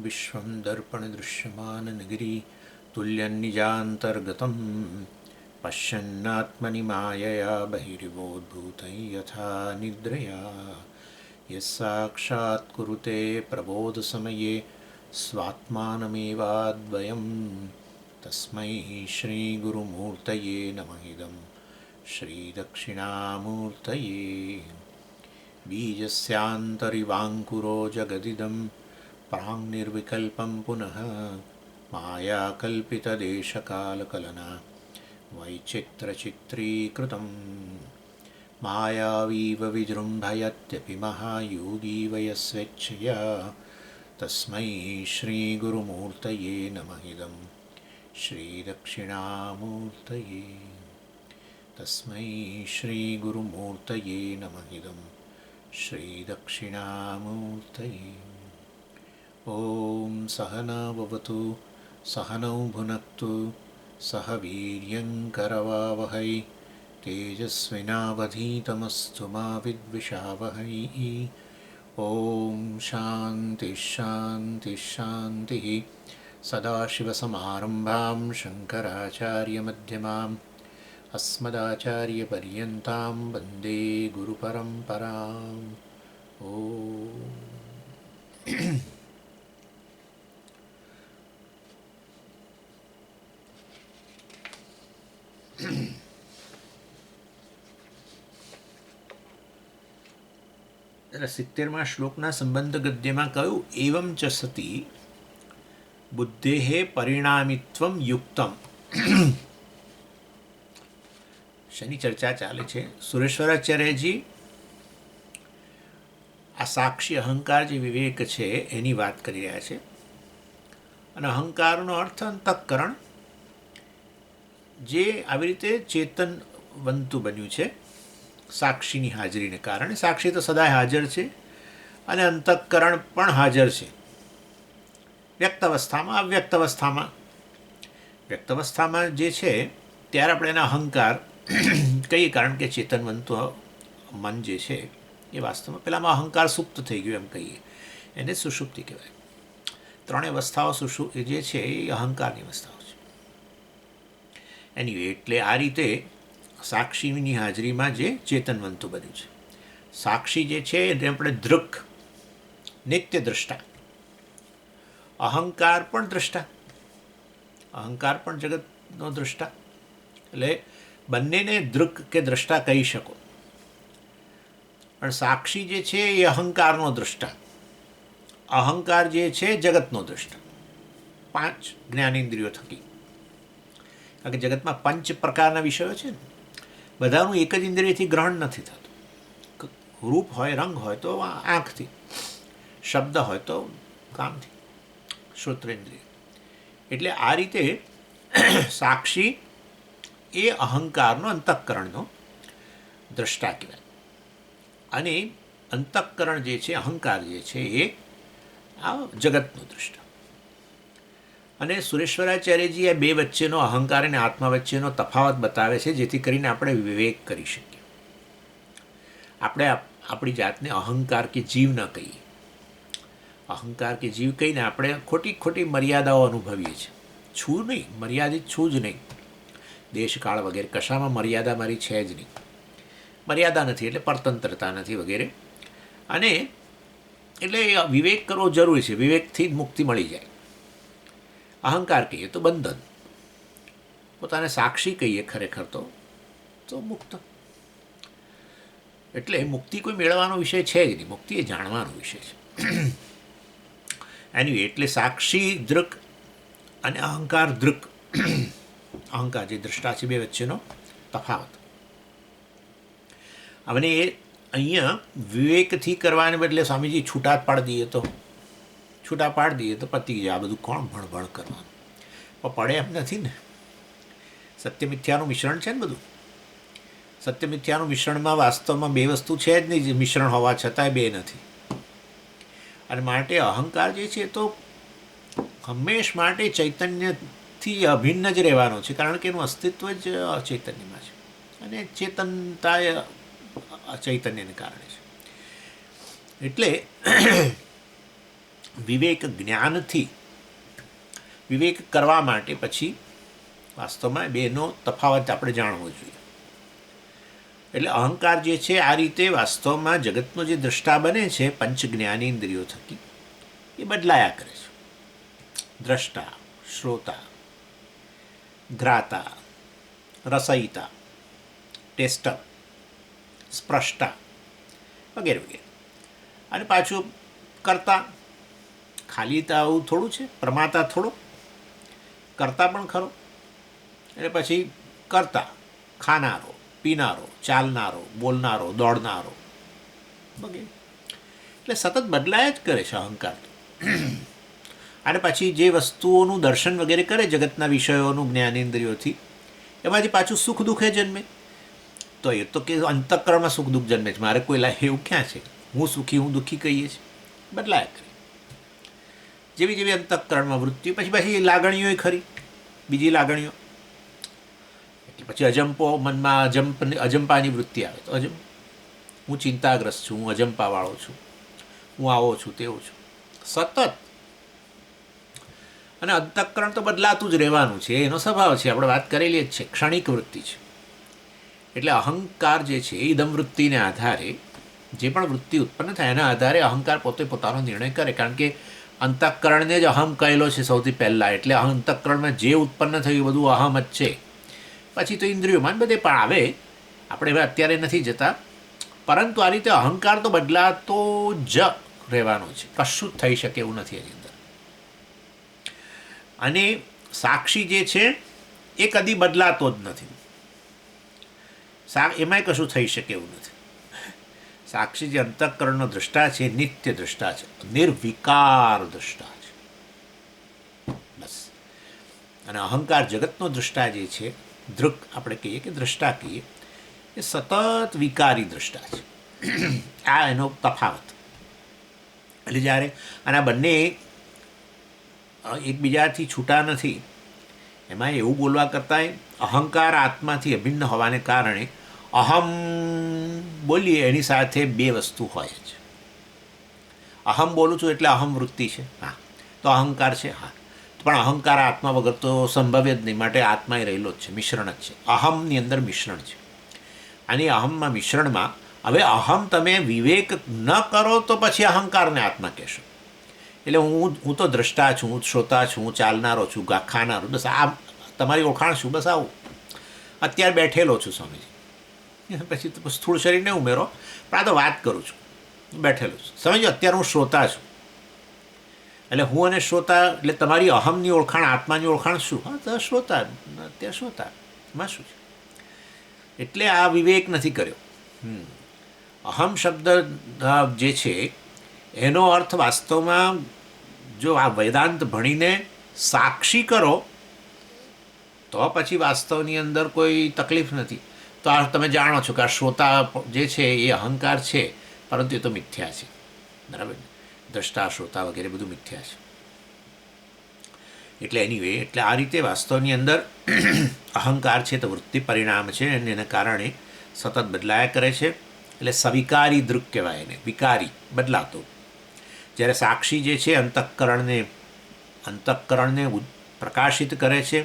विश्वं दर्पणदृश्यमाननगरी तुल्यन्निजान्तर्गतं पश्यन्नात्मनि मायया बहिरिवोद्भूतं यथा निद्रया यस्साक्षात् कुरुते प्रबोधसमये स्वात्मानमेवाद्वयं तस्मै श्रीगुरुमूर्तये नमः इदं श्रीदक्षिणामूर्तये बीजस्यान्तरिवाङ्कुरो जगदिदं प्राङ्निर्विकल्पं पुनः मायाकल्पितदेशकालकलना वैचित्रचित्रीकृतं मायावीव विजृम्भयत्यपि महायोगीव यस्वेच्छया तस्मै श्रीगुरुमूर्तये नमः इदं श्रीदक्षिणामूर्तये तस्मै श्रीगुरुमूर्तये नमः इदं श्रीदक्षिणामूर्तये। ॐ सहना भवतु सहनौ भुनक्तु सह वीर्यङ्करवावहै तेजस्विनावधीतमस्तु मा विद्विषावहै। ॐ शान्तिः शान्तिः शान्तिः। सदाशिवसमारम्भां शङ्कराचार्यमध्यमाम् अस्मदाचार्यपर्यन्तां वन्दे गुरुपरम्पराम्। ॐ जरा 70માં શ્લોકના સંબંધ ગદ્યમાં કહ્યું એવં ચ સતી બુદ્ધેઃ પરિણામિત્વં યુક્તમ. શેની ચર્ચા ચાલે છે? સુરેશ્વરાચાર્યજી આ સાક્ષી અહંકાર જે વિવેક છે એની વાત કરી રહ્યા છે. અને અહંકારનો અર્થ અંતઃકરણ, જે આવી રીતે ચેતનવંતું બન્યું છે સાક્ષીની હાજરીને કારણે. સાક્ષી તો સદાય હાજર છે અને અંતઃકરણ પણ હાજર છે, વ્યક્ત અવસ્થામાં અવ્યક્ત અવસ્થામાં. વ્યક્ત અવસ્થામાં જે છે ત્યારે આપણે એના અહંકાર કહીએ, કારણ કે ચેતનવંતું મન જે છે એ વાસ્તવમાં પહેલાંમાં અહંકાર સુપ્ત થઈ ગયું એમ કહીએ, એને સુષુપ્તિ કહેવાય. ત્રણેય અવસ્થાઓ જે છે એ અહંકારની અવસ્થાઓ છે. એની એટલે આ રીતે સાક્ષીની હાજરીમાં જે ચેતનવંતું બન્યું છે. સાક્ષી જે છે એને આપણે દૃક, નિત્ય દ્રષ્ટા. અહંકાર પણ દ્રષ્ટા, અહંકાર પણ જગતનો દ્રષ્ટા. એટલે બંનેને દૃક કે દ્રષ્ટા કહી શકો. પણ સાક્ષી જે છે એ અહંકારનો દ્રષ્ટા, અહંકાર જે છે જગતનો દ્રષ્ટા. 5 જ્ઞાનેન્દ્રિયો થકી. કારણ કે જગતમાં 5 પ્રકારના વિષયો છે ને, બધાનું એક જ ઇન્દ્રિયથી ગ્રહણ નથી થતું. રૂપ હોય, રંગ હોય તો આંખથી, શબ્દ હોય તો કામથી, શ્રોત્રેન્દ્રિય. એટલે આ રીતે સાક્ષી એ અહંકારનો, અંતઃકરણનો દ્રષ્ટા કહેવાય. અને અંતઃકરણ જે છે, અહંકાર જે છે એ આ જગતનો દ્રષ્ટા. અને સુરેશ્વરાચાર્યજી આ બે વચ્ચેનો, અહંકાર અને આત્મા વચ્ચેનો તફાવત બતાવે છે, જેથી કરીને આપણે વિવેક કરી શકીએ. આપણે આપણી જાતને અહંકાર કે જીવ ન કહીએ. અહંકાર કે જીવ કહીને આપણે ખોટી ખોટી મર્યાદાઓ અનુભવીએ છીએ. છું નહીં, મર્યાદિત છું જ નહીં. દેશકાળ વગેરે કશામાં મર્યાદા મારી છે જ નહીં. મર્યાદા નથી એટલે પરતંત્રતા નથી વગેરે. અને એટલે વિવેક કરવો જરૂરી છે. વિવેકથી જ મુક્તિ મળી જાય. અહંકાર કહીએ તો બંધન, પોતાને સાક્ષી કહીએ ખરેખર તો મુક્ત. એટલે મુક્તિ કોઈ મેળવવાનો વિષય છે જ નહીં, મુક્તિ એ જાણવાનો વિષય છે. એની એટલે સાક્ષી દૃક અને અહંકાર દૃક, અહંકાર જે દ્રષ્ટા છે, બે વચ્ચેનો તફાવત. હવે એ અહીંયા વિવેકથી કરવાને બદલે સ્વામીજી છૂટા પાડી દઈએ તો પતી જાય. આ બધું કોણ ભણ કરવાનું? પણ પડે એમ નથી ને. સત્ય મિથ્યાનું મિશ્રણ છે ને બધું. સત્ય મિથ્યાનું મિશ્રણમાં વાસ્તવમાં બે વસ્તુ છે જ નહીં, મિશ્રણ હોવા છતાંય બે નથી. અને માટે અહંકાર જે છે તો હંમેશ માટે ચૈતન્યથી અભિન્ન જ રહેવાનો છે, કારણ કે એનું અસ્તિત્વ જ ચૈતન્યમાં છે. અને ચેતનતા ચૈતન્યને કારણે છે. એટલે વિવેક જ્ઞાનથી વિવેક કરવા માટે પછી વાસ્તવમાં બેનો તફાવત આપણે જાણવો જોઈએ. એટલે અહંકાર જે છે આ રીતે વાસ્તવમાં જગતનો જે દ્રષ્ટા બને છે પંચ જ્ઞાનેન્દ્રિયો થકી એ બદલાયા કરે છે. દ્રષ્ટા, શ્રોતા, ઘ્રાતા, રસયિતા, ટેસ્ટર, સ્પ્રષ્ટા વગેરે વગેરે. અને પાછું કરતા, ખાલી તો આવું થોડું છે, પ્રમાતા થોડો, કરતા પણ ખરો. એટલે પછી કરતા, ખાનારો, પીનારો, ચાલનારો, બોલનારો, દોડનારો વગેરે. એટલે સતત બદલાયા જ કરે છે અહંકાર. અને પછી જે વસ્તુઓનું દર્શન વગેરે કરે જગતના વિષયોનું જ્ઞાનેન્દ્રિયોથી, એમાંથી પાછું સુખ દુઃખે જન્મે. તો એ તો કે અંતઃકરણમાં સુખ દુઃખ જન્મે છે, મારે કોઈ લાગે એવું ક્યાં છે? હું સુખી હું દુઃખી કહીએ છીએ, બદલાયા કરે. જેવી જેવી અંતઃકરણમાં વૃત્તિ, પછી લાગણીઓ ખરી, બીજી લાગણીઓ. એટલે પછી અજંપો મનમાં અજંપાની વૃત્તિ આવે તો હું ચિંતાગ્રસ્ત છું, હું અજંપાવાળો છું, હું આવો છું, તેવો છું, સતત. અને અંતઃકરણ તો બદલાતું જ રહેવાનું છે, એનો સ્વભાવ છે, આપણે વાત કરેલી જ છે, ક્ષણિક વૃત્તિ છે. એટલે અહંકાર જે છે એ ઇદમ વૃત્તિને આધારે જે પણ વૃત્તિ ઉત્પન્ન થાય એના આધારે અહંકાર પોતે પોતાનો નિર્ણય કરે. કારણ કે અંતઃકરણને જ અહમ કહેલો છે સૌથી પહેલાં. એટલે અંતઃકરણમાં જે ઉત્પન્ન થયું એ બધું અહમ જ છે. પછી તો ઇન્દ્રિયોમાં બધે પણ આવે, આપણે હવે અત્યારે નથી જતા. પરંતુ આ રીતે અહંકાર તો બદલાતો જ રહેવાનો છે, કશું જ થઈ શકે એવું નથી એની અંદર. અને સાક્ષી જે છે એ કદી બદલાતો જ નથી, એમાંય કશું થઈ શકે એવું નથી. સાક્ષી જે અંતઃકરણનો દ્રષ્ટા છે નિત્ય દ્રષ્ટા છે, નિર્વિકાર દ્રષ્ટા છે, બસ. અને અહંકાર જગતનો દ્રષ્ટા જે છે, દૃક આપણે કહીએ કે દ્રષ્ટા કહીએ, એ સતત વિકારી દ્રષ્ટા છે. આ એનો તફાવત. એટલે જ્યારે આના બંને એકબીજાથી છૂટા નથી, એમાં એવું બોલવા કરતાં અહંકાર આત્માથી અભિન્ન હોવાને કારણે અહમ બોલીએ એની સાથે બે વસ્તુ હોય છે. અહમ બોલું છું એટલે અહમ વૃત્તિ છે, હા, તો અહંકાર છે, હા, પણ અહંકાર આત્મા વગર તો સંભવ્ય જ નહીં. માટે આત્મા રહેલો જ છે, મિશ્રણ જ છે, અહમની અંદર મિશ્રણ છે. અને અહમમાં મિશ્રણમાં હવે અહમ તમે વિવેક ન કરો તો પછી અહંકારને આત્મા કહેશો. એટલે હું તો દ્રષ્ટા છું, હું શ્રોતા છું, હું ચાલનારો છું, ખાનારો, બસ આ તમારી ઓળખાણ છું, બસ આવું. અત્યારે બેઠેલો છું સ્વામીજી, પછી તો સ્થૂળ શરીરને ઉમેરો, પણ આ તો વાત કરું છું, બેઠેલો છું. સમજો અત્યારે હું શ્રોતા છું. એટલે હું અને શ્રોતા, એટલે તમારી અહમની ઓળખાણ, આત્માની ઓળખાણ શું? હા, તો શ્રોતા, અત્યારે શ્રોતા, એમાં શું છે? એટલે આ વિવેક નથી કર્યો. અહમ શબ્દ જે છે એનો અર્થ વાસ્તવમાં જો આ વેદાંત ભણીને સાક્ષી કરો તો પછી વાસ્તવની અંદર કોઈ તકલીફ નથી. તો આ તમે જાણો છો કે આ શ્રોતા જે છે એ અહંકાર છે, પરંતુ એ તો મિથ્યા છે, બરાબર? દ્રષ્ટા, શ્રોતા વગેરે બધું મિથ્યા છે. એટલે એનીવે, એટલે આ રીતે વાસ્તવની અંદર અહંકાર છે તો વૃત્તિ પરિણામ છે, અને એના કારણે સતત બદલાયા કરે છે. એટલે સવિકારી દૃક કહેવાય એને, વિકારી, બદલાતો. જ્યારે સાક્ષી જે છે અંતઃકરણને પ્રકાશિત કરે છે,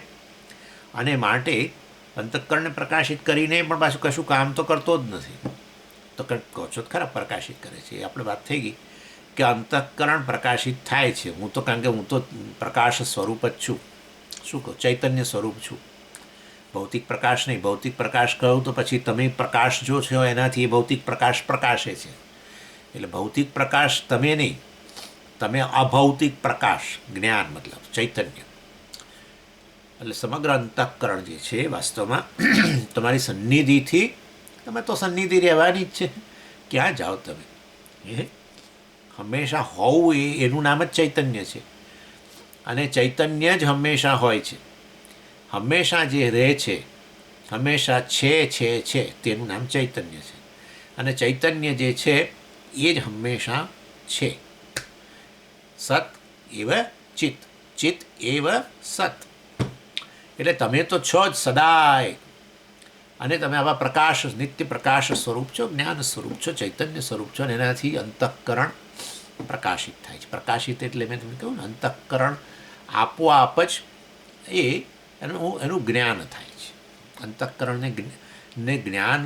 અને માટે અંતઃકરણને પ્રકાશિત કરીને પણ પાછું કશું કામ તો કરતો જ નથી. તો કહો છો ખરા પ્રકાશિત કરે છે, એ આપણે વાત થઈ ગઈ કે અંતઃકરણ પ્રકાશિત થાય છે. હું તો, કારણ કે હું તો પ્રકાશ સ્વરૂપ જ છું. શું કહું? ચૈતન્ય સ્વરૂપ છું, ભૌતિક પ્રકાશ નહીં. ભૌતિક પ્રકાશ કહું તો પછી તમે પ્રકાશ જો છો એનાથી એ ભૌતિક પ્રકાશ પ્રકાશે છે. એટલે ભૌતિક પ્રકાશ તમે નહીં, તમે અભૌતિક પ્રકાશ, જ્ઞાન મતલબ ચૈતન્ય. એટલે સમગ્ર અંતઃકરણ જે છે વાસ્તવમાં તમારી સન્નિધિથી, તમે તો સન્નિધિ રહેવાની જ છે, ક્યાં જાઓ તમે? એ હંમેશા હોવું એનું નામ જ ચૈતન્ય છે. અને ચૈતન્ય જ હંમેશા હોય છે, હંમેશા જે રહે છે, હંમેશા છે તેનું નામ ચૈતન્ય છે. અને ચૈતન્ય જે છે એ જ હંમેશા છે. સત એવ ચિત્ત, ચિત્ત એવ સત. એટલે તમે તો છો જ સદાય. અને તમે આવા પ્રકાશ, નિત્ય પ્રકાશ સ્વરૂપ છો, જ્ઞાન સ્વરૂપ છો, ચૈતન્ય સ્વરૂપ છો. અને એનાથી અંતઃકરણ પ્રકાશિત થાય છે. પ્રકાશિત એટલે મેં તમને કહ્યું ને, અંતઃકરણ આપોઆપ જ એનું જ્ઞાન થાય છે. અંતઃકરણને જ્ઞાન,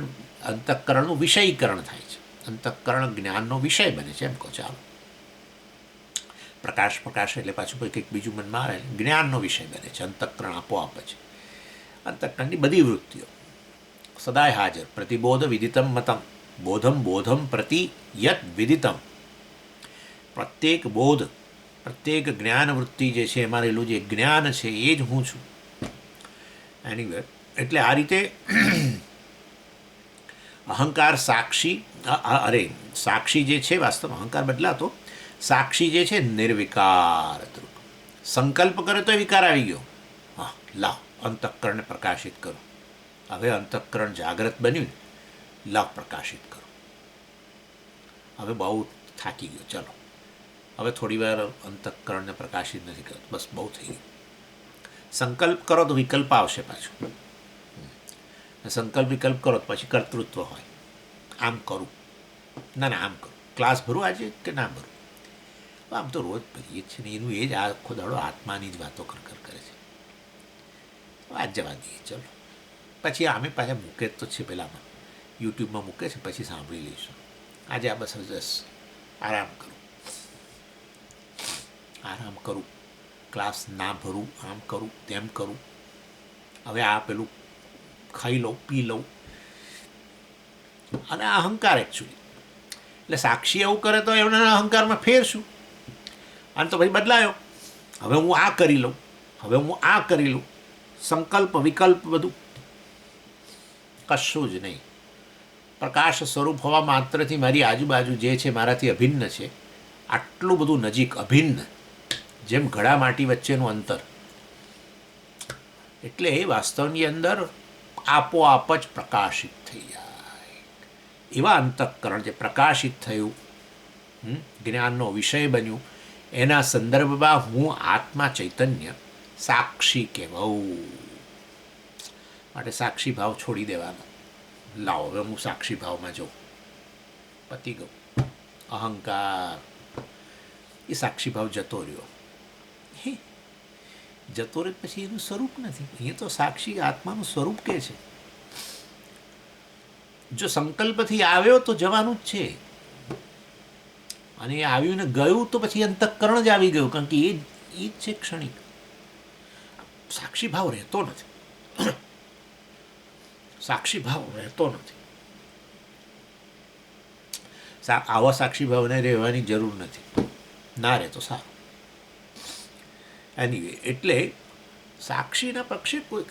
અંતઃકરણનું વિષયીકરણ થાય છે. અંતઃકરણ જ્ઞાનનો વિષય બને છે, એમ કહો. ચાલો, પ્રકાશ એટલે પાછું કંઈક બીજું મનમાં આવે, જ્ઞાનનો વિષય બને છે અંતઃકરણ આપોઆપ જ. અંતઃકરણની બધી વૃત્તિઓ સદાય હાજર. પ્રતિબોધ વિદિતમ મતમ, બોધમ પ્રતિ યત વિદિતમ. પ્રત્યેક બોધ, પ્રત્યેક જ્ઞાન વૃત્તિ જે છે, એમાં રહેલું જે જ્ઞાન છે એ જ હું છું. એની એટલે આ રીતે અહંકાર સાક્ષી, સાક્ષી જે છે, વાસ્તવમાં અહંકાર બદલાતો, સાક્ષી જે છે નિર્વિકાર દૃક. સંકલ્પ કરે તો વિકાર આવી ગયો. હા, લાવ અંતઃકરણને પ્રકાશિત કરો. હવે અંતઃકરણ જાગ્રત બન્યું, લાવ પ્રકાશિત કરો. હવે બહુ થાકી ગયો, ચલો હવે થોડી વાર અંતઃકરણને પ્રકાશિત નથી કરતો, બસ બહુ થઈ ગયું. સંકલ્પ કરો તો વિકલ્પ આવશે પાછું. સંકલ્પ વિકલ્પ કરો તો પછી કર્તૃત્વ હોય. આમ કરું, ના આમ કરું, ક્લાસ ભરું આજે કે ના ભરું. આમ તો રોજ ભરીએ જ છે ને, એનું એ જ આખો દાડો આત્માની જ વાતો કરે છે. આજ જવા દઈએ, ચલો પછી આમે પાછા મૂકે તો છે, પહેલાંમાં યુટ્યુબમાં મૂકે છે, પછી સાંભળી લઈશું. આજે આ બસ આરામ કરું, ક્લાસ ના ભરું, આમ કરું તેમ કરું. હવે આ પેલું ખાઈ લઉં, પી લઉં. અને આ અહંકાર એકચ્યુઅલી, એટલે સાક્ષી એવું કરે તો એમના અહંકારમાં ફેર શું? અને તો ભાઈ બદલાયો, હવે હું આ કરી લઉં, હવે હું આ કરી લઉં. સંકલ્પ વિકલ્પ બધું કશું જ નહીં. પ્રકાશ સ્વરૂપ હોવા માત્રથી મારી આજુબાજુ જે છે મારાથી અભિન્ન છે, આટલું બધું નજીક, અભિન્ન, જેમ ઘડા માટી વચ્ચેનું અંતર. એટલે એ વાસ્તવની અંદર આપોઆપ જ પ્રકાશિત થઈ જાય. એવા અંતઃકરણ જે પ્રકાશિત થયું, જ્ઞાનનો વિષય બન્યું, એના સંદર્ભમાં હું આત્મા ચૈતન્ય સાક્ષી કહેવાઉં. માટે સાક્ષી ભાવ છોડી દેવાનો. લાવો હવે હું સાક્ષી ભાવમાં જાઉં, પતી ગયું. અહંકાર એ સાક્ષી ભાવ જતો રહ્યો. જતો રહે પછી એનું સ્વરૂપ નથી. અહીંયા તો સાક્ષી આત્માનું સ્વરૂપ કે છે. જો સંકલ્પથી આવ્યો તો જવાનું જ છે, અને એ આવ્યું ને ગયું તો પછી અંતઃકરણ જ આવી ગયું, કારણ કે એ જ છે ક્ષણિક. સાક્ષી ભાવ રહેતો નથી. સાક્ષી ભાવ રહેતો નથી. આવા સાક્ષી ભાવને રહેવાની જરૂર નથી, ના રહે તો સારું. એનીવે, એટલે સાક્ષીના પક્ષે કોઈ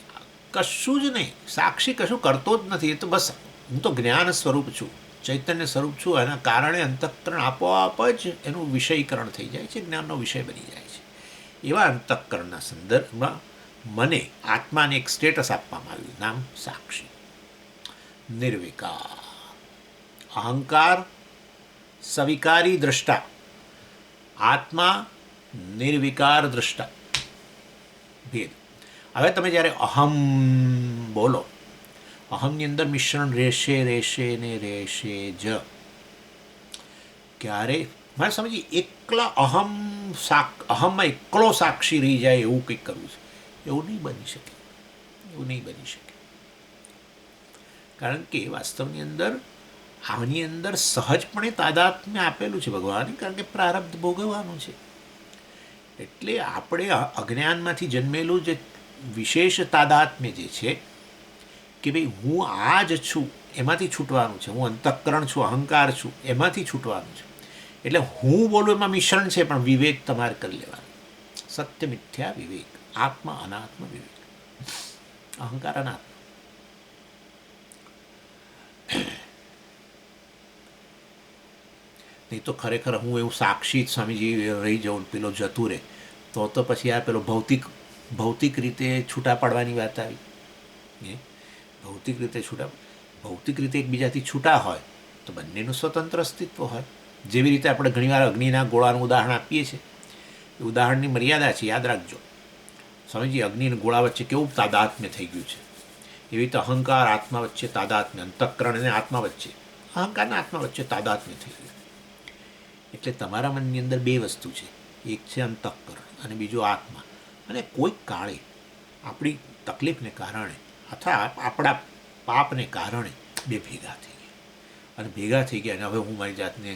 કશું જ નહીં. સાક્ષી કશું કરતો જ નથી. એ તો બસ હું તો જ્ઞાન સ્વરૂપ છું, ચૈતન્ય સ્વરૂપ છું. એના કારણે અંતઃકરણ આપોઆપ જ એનું વિષયીકરણ થઈ જાય છે, જ્ઞાનનો વિષય બની જાય છે. એવા અંતઃકરણના સંદર્ભમાં મને આત્માને એક સ્ટેટસ આપવામાં આવ્યું, નામ સાક્ષી. નિર્વિકાર. અહંકાર સવિકારી દ્રષ્ટા, આત્મા નિર્વિકાર દ્રષ્ટા. ભેદ. હવે તમે જ્યારે અહમ બોલો, અહમની અંદર મિશ્રણ રહેશે ને રહેશે જ. ક્યારે મારે સમજી એકલા અહમમાં એકલો સાક્ષી રહી જાય એવું કંઈક કરવું છે, એવું નહીં બની શકે. એવું નહીં બની શકે, કારણ કે વાસ્તવની અંદર આની અંદર સહજપણે તાદાત્મ્ય આપેલું છે ભગવાને, કારણ કે પ્રારબ્ધ ભોગવવાનું છે. એટલે આપણે અજ્ઞાનમાંથી જન્મેલું જે વિશેષ તાદાત્મ્ય જે છે કે ભાઈ હું આ જ છું, એમાંથી છૂટવાનું છે. હું અંતઃકરણ છું, અહંકાર છું, એમાંથી છૂટવાનું છે. એટલે હું બોલું એમાં મિશ્રણ છે, પણ વિવેક તમારે કરી લેવાનું. સત્ય મિથ્યા વિવેક, આત્મા અનાત્મ વિવેક. અહંકાર અનાત્મ. નહીં તો ખરેખર હું એવું સાક્ષી સ્વામીજી રહી જાઉં, પેલો જતું રહે, તો પછી આ પેલો ભૌતિક રીતે છૂટા પાડવાની વાત આવી. ભૌતિક રીતે એકબીજાથી છૂટા હોય તો બંનેનું સ્વતંત્ર અસ્તિત્વ હોય. જેવી રીતે આપણે ઘણીવાર અગ્નિના ગોળાનું ઉદાહરણ આપીએ છીએ, એ ઉદાહરણની મર્યાદા છે, યાદ રાખજો. સ્વામીજી અગ્નિ અને ગોળા વચ્ચે કેવું તાદાત્મ્ય થઈ ગયું છે. એવી રીતે અહંકાર આત્મા વચ્ચે તાદાત્મ્ય, અંતઃકરણ અને આત્મા વચ્ચે, અહંકારના આત્મા વચ્ચે તાદાત્મ્ય થઈ ગયું. એટલે તમારા મનની અંદર બે વસ્તુ છે, એક છે અંતઃકરણ અને બીજો આત્મા. અને કોઈક કાળે આપણી તકલીફને કારણે અથવા આપણા પાપને કારણે બે ભેગા થઈ ગયા, અને ભેગા થઈ ગયા અને હવે હું મારી જાતને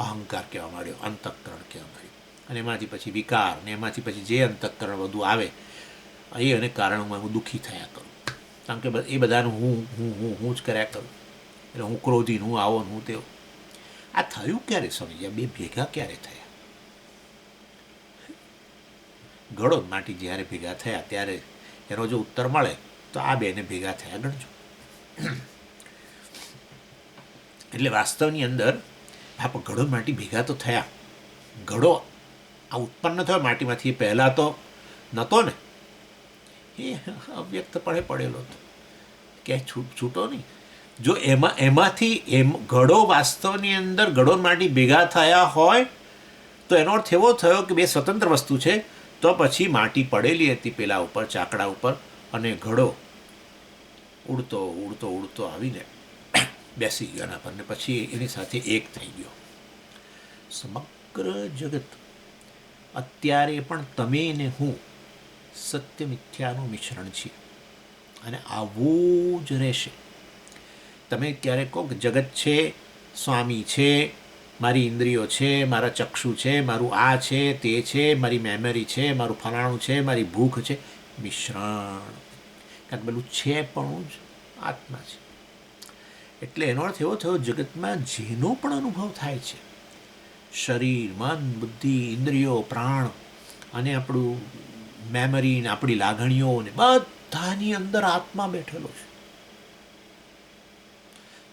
અહંકાર કહેવા માંડ્યો, અંતઃકરણ કહેવા માંડ્યો, અને એમાંથી પછી વિકાર, ને એમાંથી પછી જે અંતઃકરણ બધું આવે એ અને કારણોમાં હું દુઃખી થયા કરું, કારણ કે એ બધાનું હું જ કર્યા કરું. એટલે હું ક્રોધીન, હું આવો ને હું તેવો. આ થયું ક્યારે સમજ્યા? બે ભેગા ક્યારે થયા? ઘડો માટી જ્યારે ભેગા થયા ત્યારે એનો જો ઉત્તર મળે તો આ બેને ભેગા થયા ગણજો. એટલે વાસ્તવની અંદર ઘડો માટી ભેગા તો થયા. ઘડો આ ઉત્પન્ન થયો માટીમાંથી, એ પહેલાં તો નહોતો ને, એ અવ્યક્તપણે પડેલો હતો, ક્યાંય છૂટો નહીં. જો એમાંથી ઘડો વાસ્તવની અંદર ઘડો માટી ભેગા થયા હોય તો એનો અર્થ એવો થયો કે બે સ્વતંત્ર વસ્તુ છે. તો પછી માટી પડેલી હતી પેલા ઉપર, ચાકડા ઉપર, અને ઘડો ઉડતો ઉડતો ઉડતો આવીને બેસી ગયો એના પર, ને પછી એની સાથે એક થઈ ગયો. સમગ્ર જગત અત્યારે પણ તમે ને હું સત્ય મિથ્યાનું મિશ્રણ છીએ, અને આવું જ રહેશે. તમે ક્યારેક કહો કે જગત છે, સ્વામી છે, મારી ઇન્દ્રિયો છે, મારા ચક્ષુ છે, મારું આ છે, તે છે, મારી મેમરી છે, મારું ફલાણું છે, મારી ભૂખ છે. મિશ્રણ, કારણ પેલું છે પણ જ આત્મા છે. એટલે એનો અર્થ એવો થયો, જગતમાં જેનો પણ અનુભવ થાય છે, શરીર, મન, બુદ્ધિ, ઇન્દ્રિયો, પ્રાણ, અને આપણું મેમરી ને આપણી લાગણીઓ ને બધાની અંદર આત્મા બેઠેલો છે.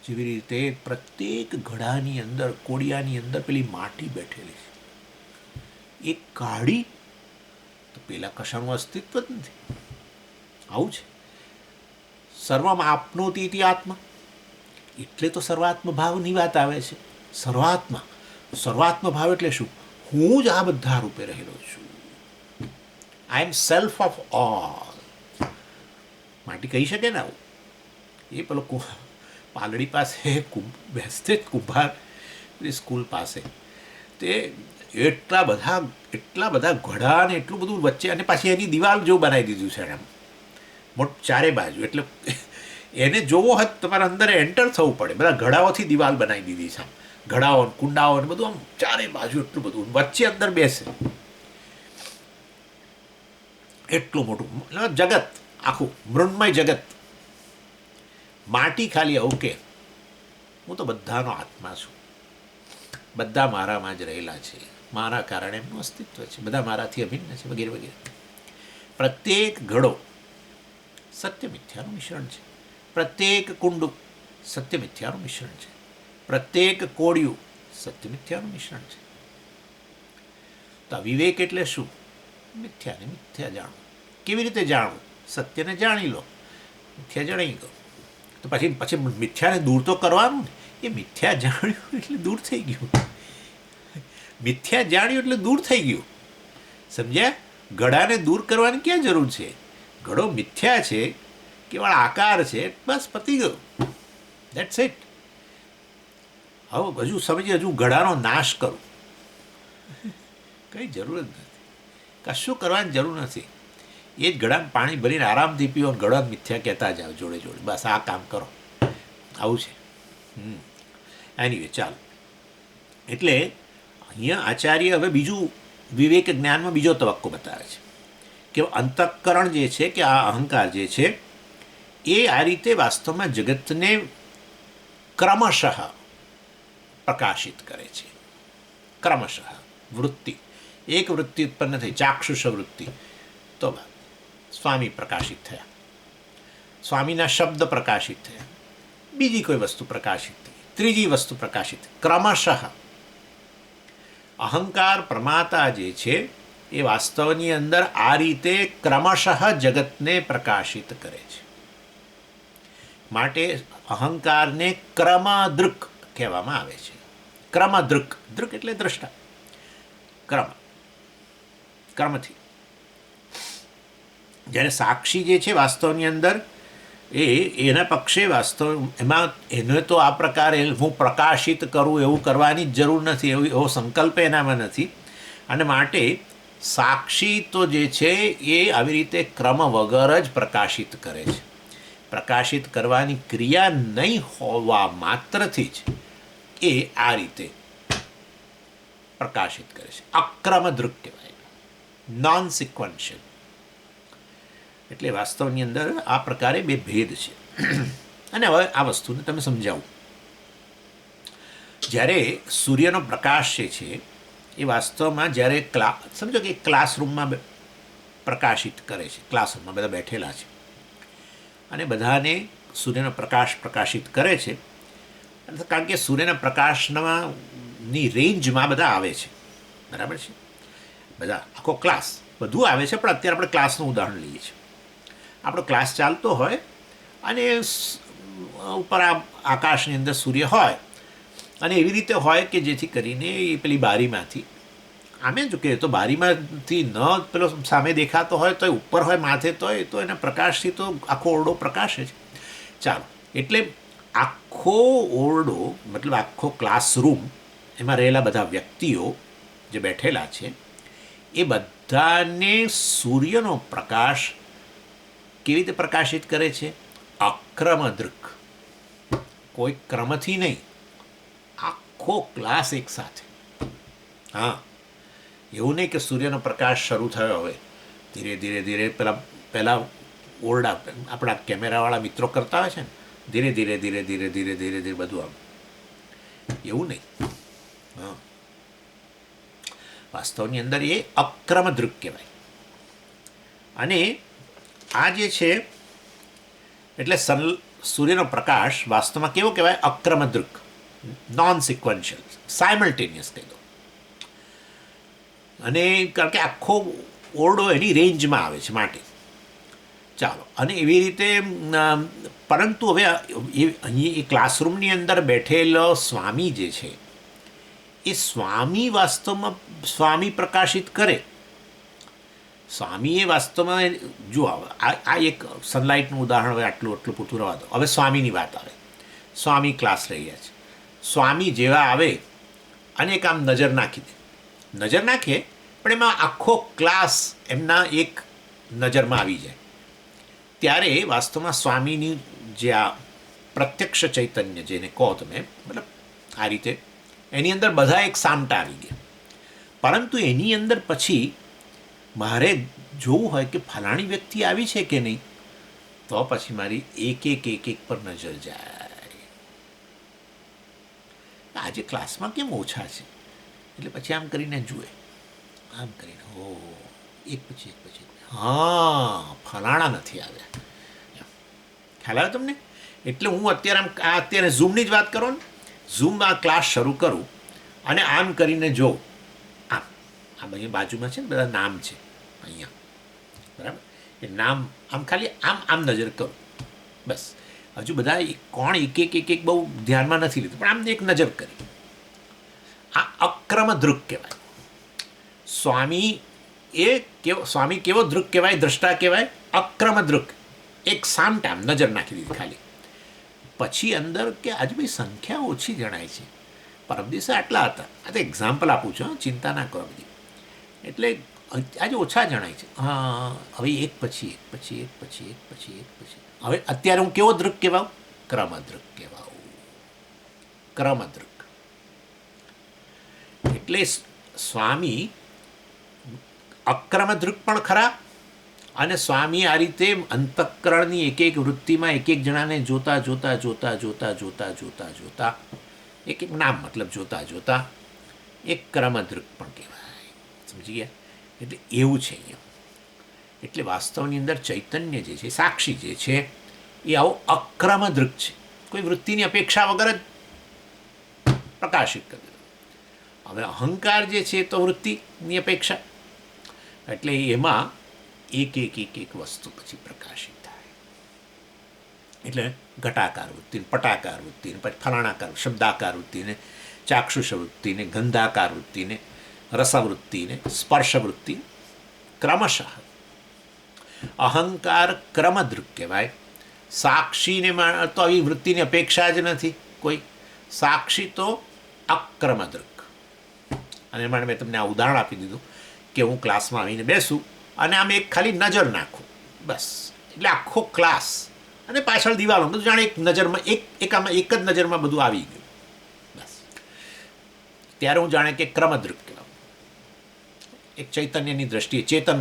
જેવી રીતે પ્રત્યેક ઘડાની અંદર, કોડિયાની અંદર પેલી માટી બેઠેલી છે, એ કાઢી તો પેલા કશાનું અસ્તિત્વ જ નથી. આવું છે. સર્વમાં આપનોતી ઇતિ આત્મા, એટલે તો સર્વાત્મ ભાવની વાત આવે છે. સર્વાત્મ ભાવ એટલે શું? હું જ આ બધા રૂપે રહેલો છું. આઈ એમ સેલ્ફ ઓફ ઓલ. માટી કહી શકે ને આવું? એ પેલો પાલડી પાસે બેસતે જ કુંભાર સ્કૂલ પાસે, તે એટલા બધા ઘડા ને એટલું બધું વચ્ચે, અને પાછી એની દિવાલ જેવું બનાવી દીધું છે એમ ચારે બાજુ. એટલે એને જોવો હોય તમારે અંદર એન્ટર થવું પડે. બધા ઘડાઓથી દિવાલ બનાવી દીધી છે, ઘડાઓ, કુંડાઓ ને બધું, આમ ચારે બાજુ એટલું બધું, વચ્ચે અંદર બેસે. એટલું મોટું જગત, આખું મૃન્મય જગત. માટી ખાલી ઓકે, હું તો બધાનો આત્મા છું, બધા મારામાં જ રહેલા છે, મારા કારણે એમનું અસ્તિત્વ છે, બધા મારાથી અભિન્ન છે, વગેરે વગેરે. પ્રત્યેક ઘડો સત્ય મિથ્યાનું મિશ્રણ છે. પ્રત્યેક કુંડું સત્ય મિથ્યાનું મિશ્રણ છે. પ્રત્યેક કોળિયું સત્ય મિથ્યાનું મિશ્રણ છે. તો વિવેક એટલે શું? મિથ્યાને મિથ્યા જાણવું. કેવી રીતે જાણવું? સત્યને જાણી લો, મિથ્યા જણાઈ ગયો. તો પછી મિથ્યાને દૂર તો કરવાનું ને. એ મિથ્યા જાણ્યું એટલે દૂર થઈ ગયું. મિથ્યા જાણ્યું એટલે દૂર થઈ ગયું. સમજ્યા? ઘડાને દૂર કરવાની ક્યાં જરૂર છે? ઘડો મિથ્યા છે, કેવળ આકાર છે, બસ પતી ગયું. That's it. હવે હજુ સમજીએ, હજુ ઘડાનો નાશ કરું, કંઈ જરૂર જ નથી. કશું કરવાની જરૂર નથી. એ જ ઘડામાં પાણી ભરીને આરામથી પીવો, ઘડા મિથ્યા કહેતા જાઓ જોડે જોડે. બસ આ કામ કરો. આવું છે. એનીવે, ચાલો. એટલે અહીંયા આચાર્ય હવે બીજું વિવેક જ્ઞાનમાં બીજો તબક્કો બતાવે છે કે અંતઃકરણ જે છે, કે આ અહંકાર જે છે, એ આ રીતે વાસ્તવમાં જગતને ક્રમશઃ પ્રકાશિત કરે છે. ક્રમશઃ વૃત્તિ, એક વૃત્તિ ઉત્પન્ન થઈ, ચાક્ષુષ વૃત્તિ, તો સ્વામી પ્રકાશિત થયા, સ્વામીના શબ્દ પ્રકાશિત થયા, બીજી કોઈ વસ્તુ પ્રકાશિત થઈ, ત્રીજી વસ્તુ પ્રકાશિત થઈ. ક્રમશઃ અહંકાર પ્રમાતા જે છે એ વાસ્તવની અંદર આ રીતે ક્રમશઃ જગતને પ્રકાશિત કરે છે. માટે અહંકારને ક્રમદૃક કહેવામાં આવે છે. ક્રમદૃક, દૃક એટલે દ્રષ્ટા, ક્રમથી. જ્યારે સાક્ષી જે છે વાસ્તવની અંદર એના પક્ષે વાસ્તવ એમાં એને તો આ પ્રકારે હું પ્રકાશિત કરું એવું કરવાની જ જરૂર નથી, એવો સંકલ્પ એનામાં નથી. અને માટે સાક્ષી તો જે છે એ આવી રીતે ક્રમ વગર જ પ્રકાશિત કરે છે. પ્રકાશિત કરવાની ક્રિયા નહીં હોવા માત્રથી જ એ આ રીતે પ્રકાશિત કરે છે. અક્રમ દૃક કહેવાય, નોન સિક્વન્શિયલ. એટલે વાસ્તવની અંદર આ પ્રકારે બે ભેદ છે. અને હવે આ વસ્તુને તમે સમજાવું. જ્યારે સૂર્યનો પ્રકાશ જે છે એ વાસ્તવમાં જ્યારે સમજો કે ક્લાસરૂમમાં પ્રકાશિત કરે છે, ક્લાસરૂમમાં બધા બેઠેલા છે અને બધાને સૂર્યનો પ્રકાશ પ્રકાશિત કરે છે, કારણ કે સૂર્યના પ્રકાશની રેન્જમાં બધા આવે છે, બરાબર છે, બધા આખો ક્લાસ બધું આવે છે. પણ અત્યારે આપણે ક્લાસનું ઉદાહરણ લઈએ છીએ. આપણો ક્લાસ ચાલતો હોય અને ઉપર આ આકાશની અંદર સૂર્ય હોય અને એવી રીતે હોય કે જેથી કરીને એ પેલી બારીમાંથી આમે જો કે તો બારીમાંથી ન પેલો સામે દેખાતો હોય તો ઉપર હોય માથે તો એના પ્રકાશથી તો આખો ઓરડો પ્રકાશે છે. ચાલો, એટલે આખો ઓરડો મતલબ આખો ક્લાસરૂમ, એમાં રહેલા બધા વ્યક્તિઓ જે બેઠેલા છે એ બધાને સૂર્યનો પ્રકાશ કેવી રીતે પ્રકાશિત કરે છે? અક્રમ દૃક, કોઈ ક્રમથી નહીં, આખો ક્લાસ એક સાથે. હા, એવું નહીં કે સૂર્યનો પ્રકાશ શરૂ થયો હવે ધીરે ધીરે ધીરે પહેલા ઓરડા આપણા કેમેરાવાળા મિત્રો કરતા હોય છે ને, ધીરે ધીરે ધીરે ધીરે ધીરે ધીરે ધીરે બધું આમ, એવું નહીં. હા, વાસ્તવની અંદર એ અક્રમ દૃક કહેવાય. અને આ જે છે એટલે સૂર્યનો પ્રકાશ વાસ્તવમાં કેવો કહેવાય? અક્રમ દૃક, નોન સિક્વન્શિયલ, સાયમલ્ટેનિયસ કહી દો. અને કારણ કે આખો ઓરડો એની રેન્જમાં આવે છે માટે. ચાલો, અને એવી રીતે પરંતુ હવે અહીં એ ક્લાસરૂમની અંદર બેઠેલો સ્વામી જે છે એ સ્વામી વાસ્તવમાં સ્વામી પ્રકાશિત કરે. સ્વામીએ વાસ્તવમાં જો આ એક સનલાઇટનું ઉદાહરણ હવે આટલું પૂરતું રહેવા દો. હવે સ્વામીની વાત આવે. સ્વામી ક્લાસ રહ્યા છે. સ્વામી જેવા આવે અને એક આમ નજર નાખી દે, નજર નાખે પણ એમાં આખો ક્લાસ એમના એક નજરમાં આવી જાય, ત્યારે વાસ્તવમાં સ્વામીની જે આ પ્રત્યક્ષ ચૈતન્ય જેને કહો તમે, મતલબ આ રીતે એની અંદર બધા એક સામટા આવી ગયા. પરંતુ એની અંદર પછી મારે જોવું હોય કે ફલાણી વ્યક્તિ આવી છે કે નહીં, તો પછી મારી એક પર નજર જાય. આજે ક્લાસમાં કેમ ઓછા છે, એટલે પછી આમ કરીને જુએ, આમ કરીને હો એક પછી હા ફલાણા નથી આવ્યા. ખ્યાલ આવે તમને? એટલે હું અત્યારે ઝૂમની જ વાત કરો ને, ઝૂમમાં ક્લાસ શરૂ કરું અને આમ કરીને જોઉં, આમ અહીંયા બાજુમાં છે ને બધા નામ છે અહીંયા, બરાબર? એ નામ આમ ખાલી આમ નજર કરું, બસ. હજુ બધા કોણ એક બહુ ધ્યાનમાં નથી લીધું, પણ આમ એક નજર કરી. આ અક્રમ દૃક કહેવાય. સ્વામી કેવો દૃક કહેવાય? દ્રષ્ટા કહેવાય. અક્રમ દૃક, એક સામટામ નજર નાખી દીધી ખાલી. પછી અંદર કે આજે ભાઈ સંખ્યા ઓછી જણાય છે, પરમ દિવસે આટલા હતા. આ તો એક્ઝામ્પલ આપું છું, ચિંતા ના કરો બધી. એટલે આજે ઓછા જણાય છે. હા, હવે એક પછી હવે અત્યારે હું કેવો દૃક કહેવાઉં? ક્રમદૃક કહેવાઉં. ક્રમદૃક એટલે સ્વામી અક્રમદૃક પણ ખરા, અને સ્વામી આ રીતે અંતઃકરણની એક વૃત્તિમાં એક જણાને જોતા એક નામ મતલબ જોતા એક ક્રમદૃક પણ કહેવાય. સમજી ગયા? એટલે એવું છે અહીંયા. એટલે વાસ્તવની અંદર ચૈતન્ય જે છે, સાક્ષી જે છે, એ આવો અક્રમદૃક છે. કોઈ વૃત્તિની અપેક્ષા વગર જ પ્રકાશિત કરે. હવે અહંકાર જે છે તો વૃત્તિની અપેક્ષા, એટલે એમાં એક વસ્તુ પછી પ્રકાશિત થાય. એટલે ઘટાકાર વૃત્તિ, પટાકાર વૃત્તિ, પછી ફલાણાકાર, શબ્દાકાર વૃત્તિને, ચાક્ષુષ વૃત્તિને, ગંધાકાર વૃત્તિને, રસવૃત્તિને, સ્પર્શવૃત્તિ, ક્રમશઃ. અહંકાર ક્રમદૃક કહેવાય સાક્ષીને તો આવી વૃત્તિની અપેક્ષા જ નથી કોઈ. સાક્ષી તો અક્રમદૃક. અને માટે મેં તમને આ ઉદાહરણ આપી દીધું કે હું ક્લાસમાં આવીને બેસું અને આમ એક ખાલી નજર નાખું, બસ, એટલે આખો ક્લાસ અને પાછળ દિવાલો બધું જાણે એક નજરમાં આમાં એક જ નજરમાં બધું આવી ગયું, બસ. ત્યારે હું જાણે કે ક્રમદૃક કહેવાય. એક ચૈતન્યની દ્રષ્ટિએ ચેતન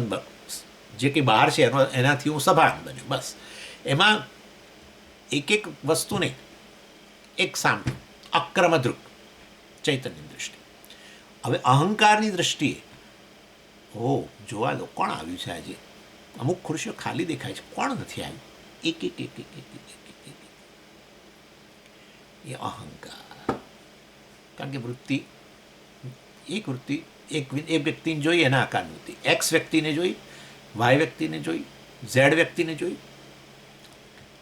જે કંઈ બહાર છે એનાથી હું સભાન બન્યો, બસ. એમાં એક એક વસ્તુ નહીં, એક સામે અક્રમદૃક ચૈતન્યની દ્રષ્ટિ. હવે અહંકારની દ્રષ્ટિએ જોવા દો કોણ આવ્યું છે આજે, અમુક ખુરશીઓ ખાલી દેખાય છે, કોણ નથી આવ્યું, એક એક એક એક એક એક એક એ અહંકાર. કારણ કે વૃત્તિ એક વ્યક્તિને જોઈ એના આકારની વૃત્તિ, એક્સ વ્યક્તિને જોઈ, વાય વ્યક્તિને જોઈ, ઝેડ વ્યક્તિને જોઈ,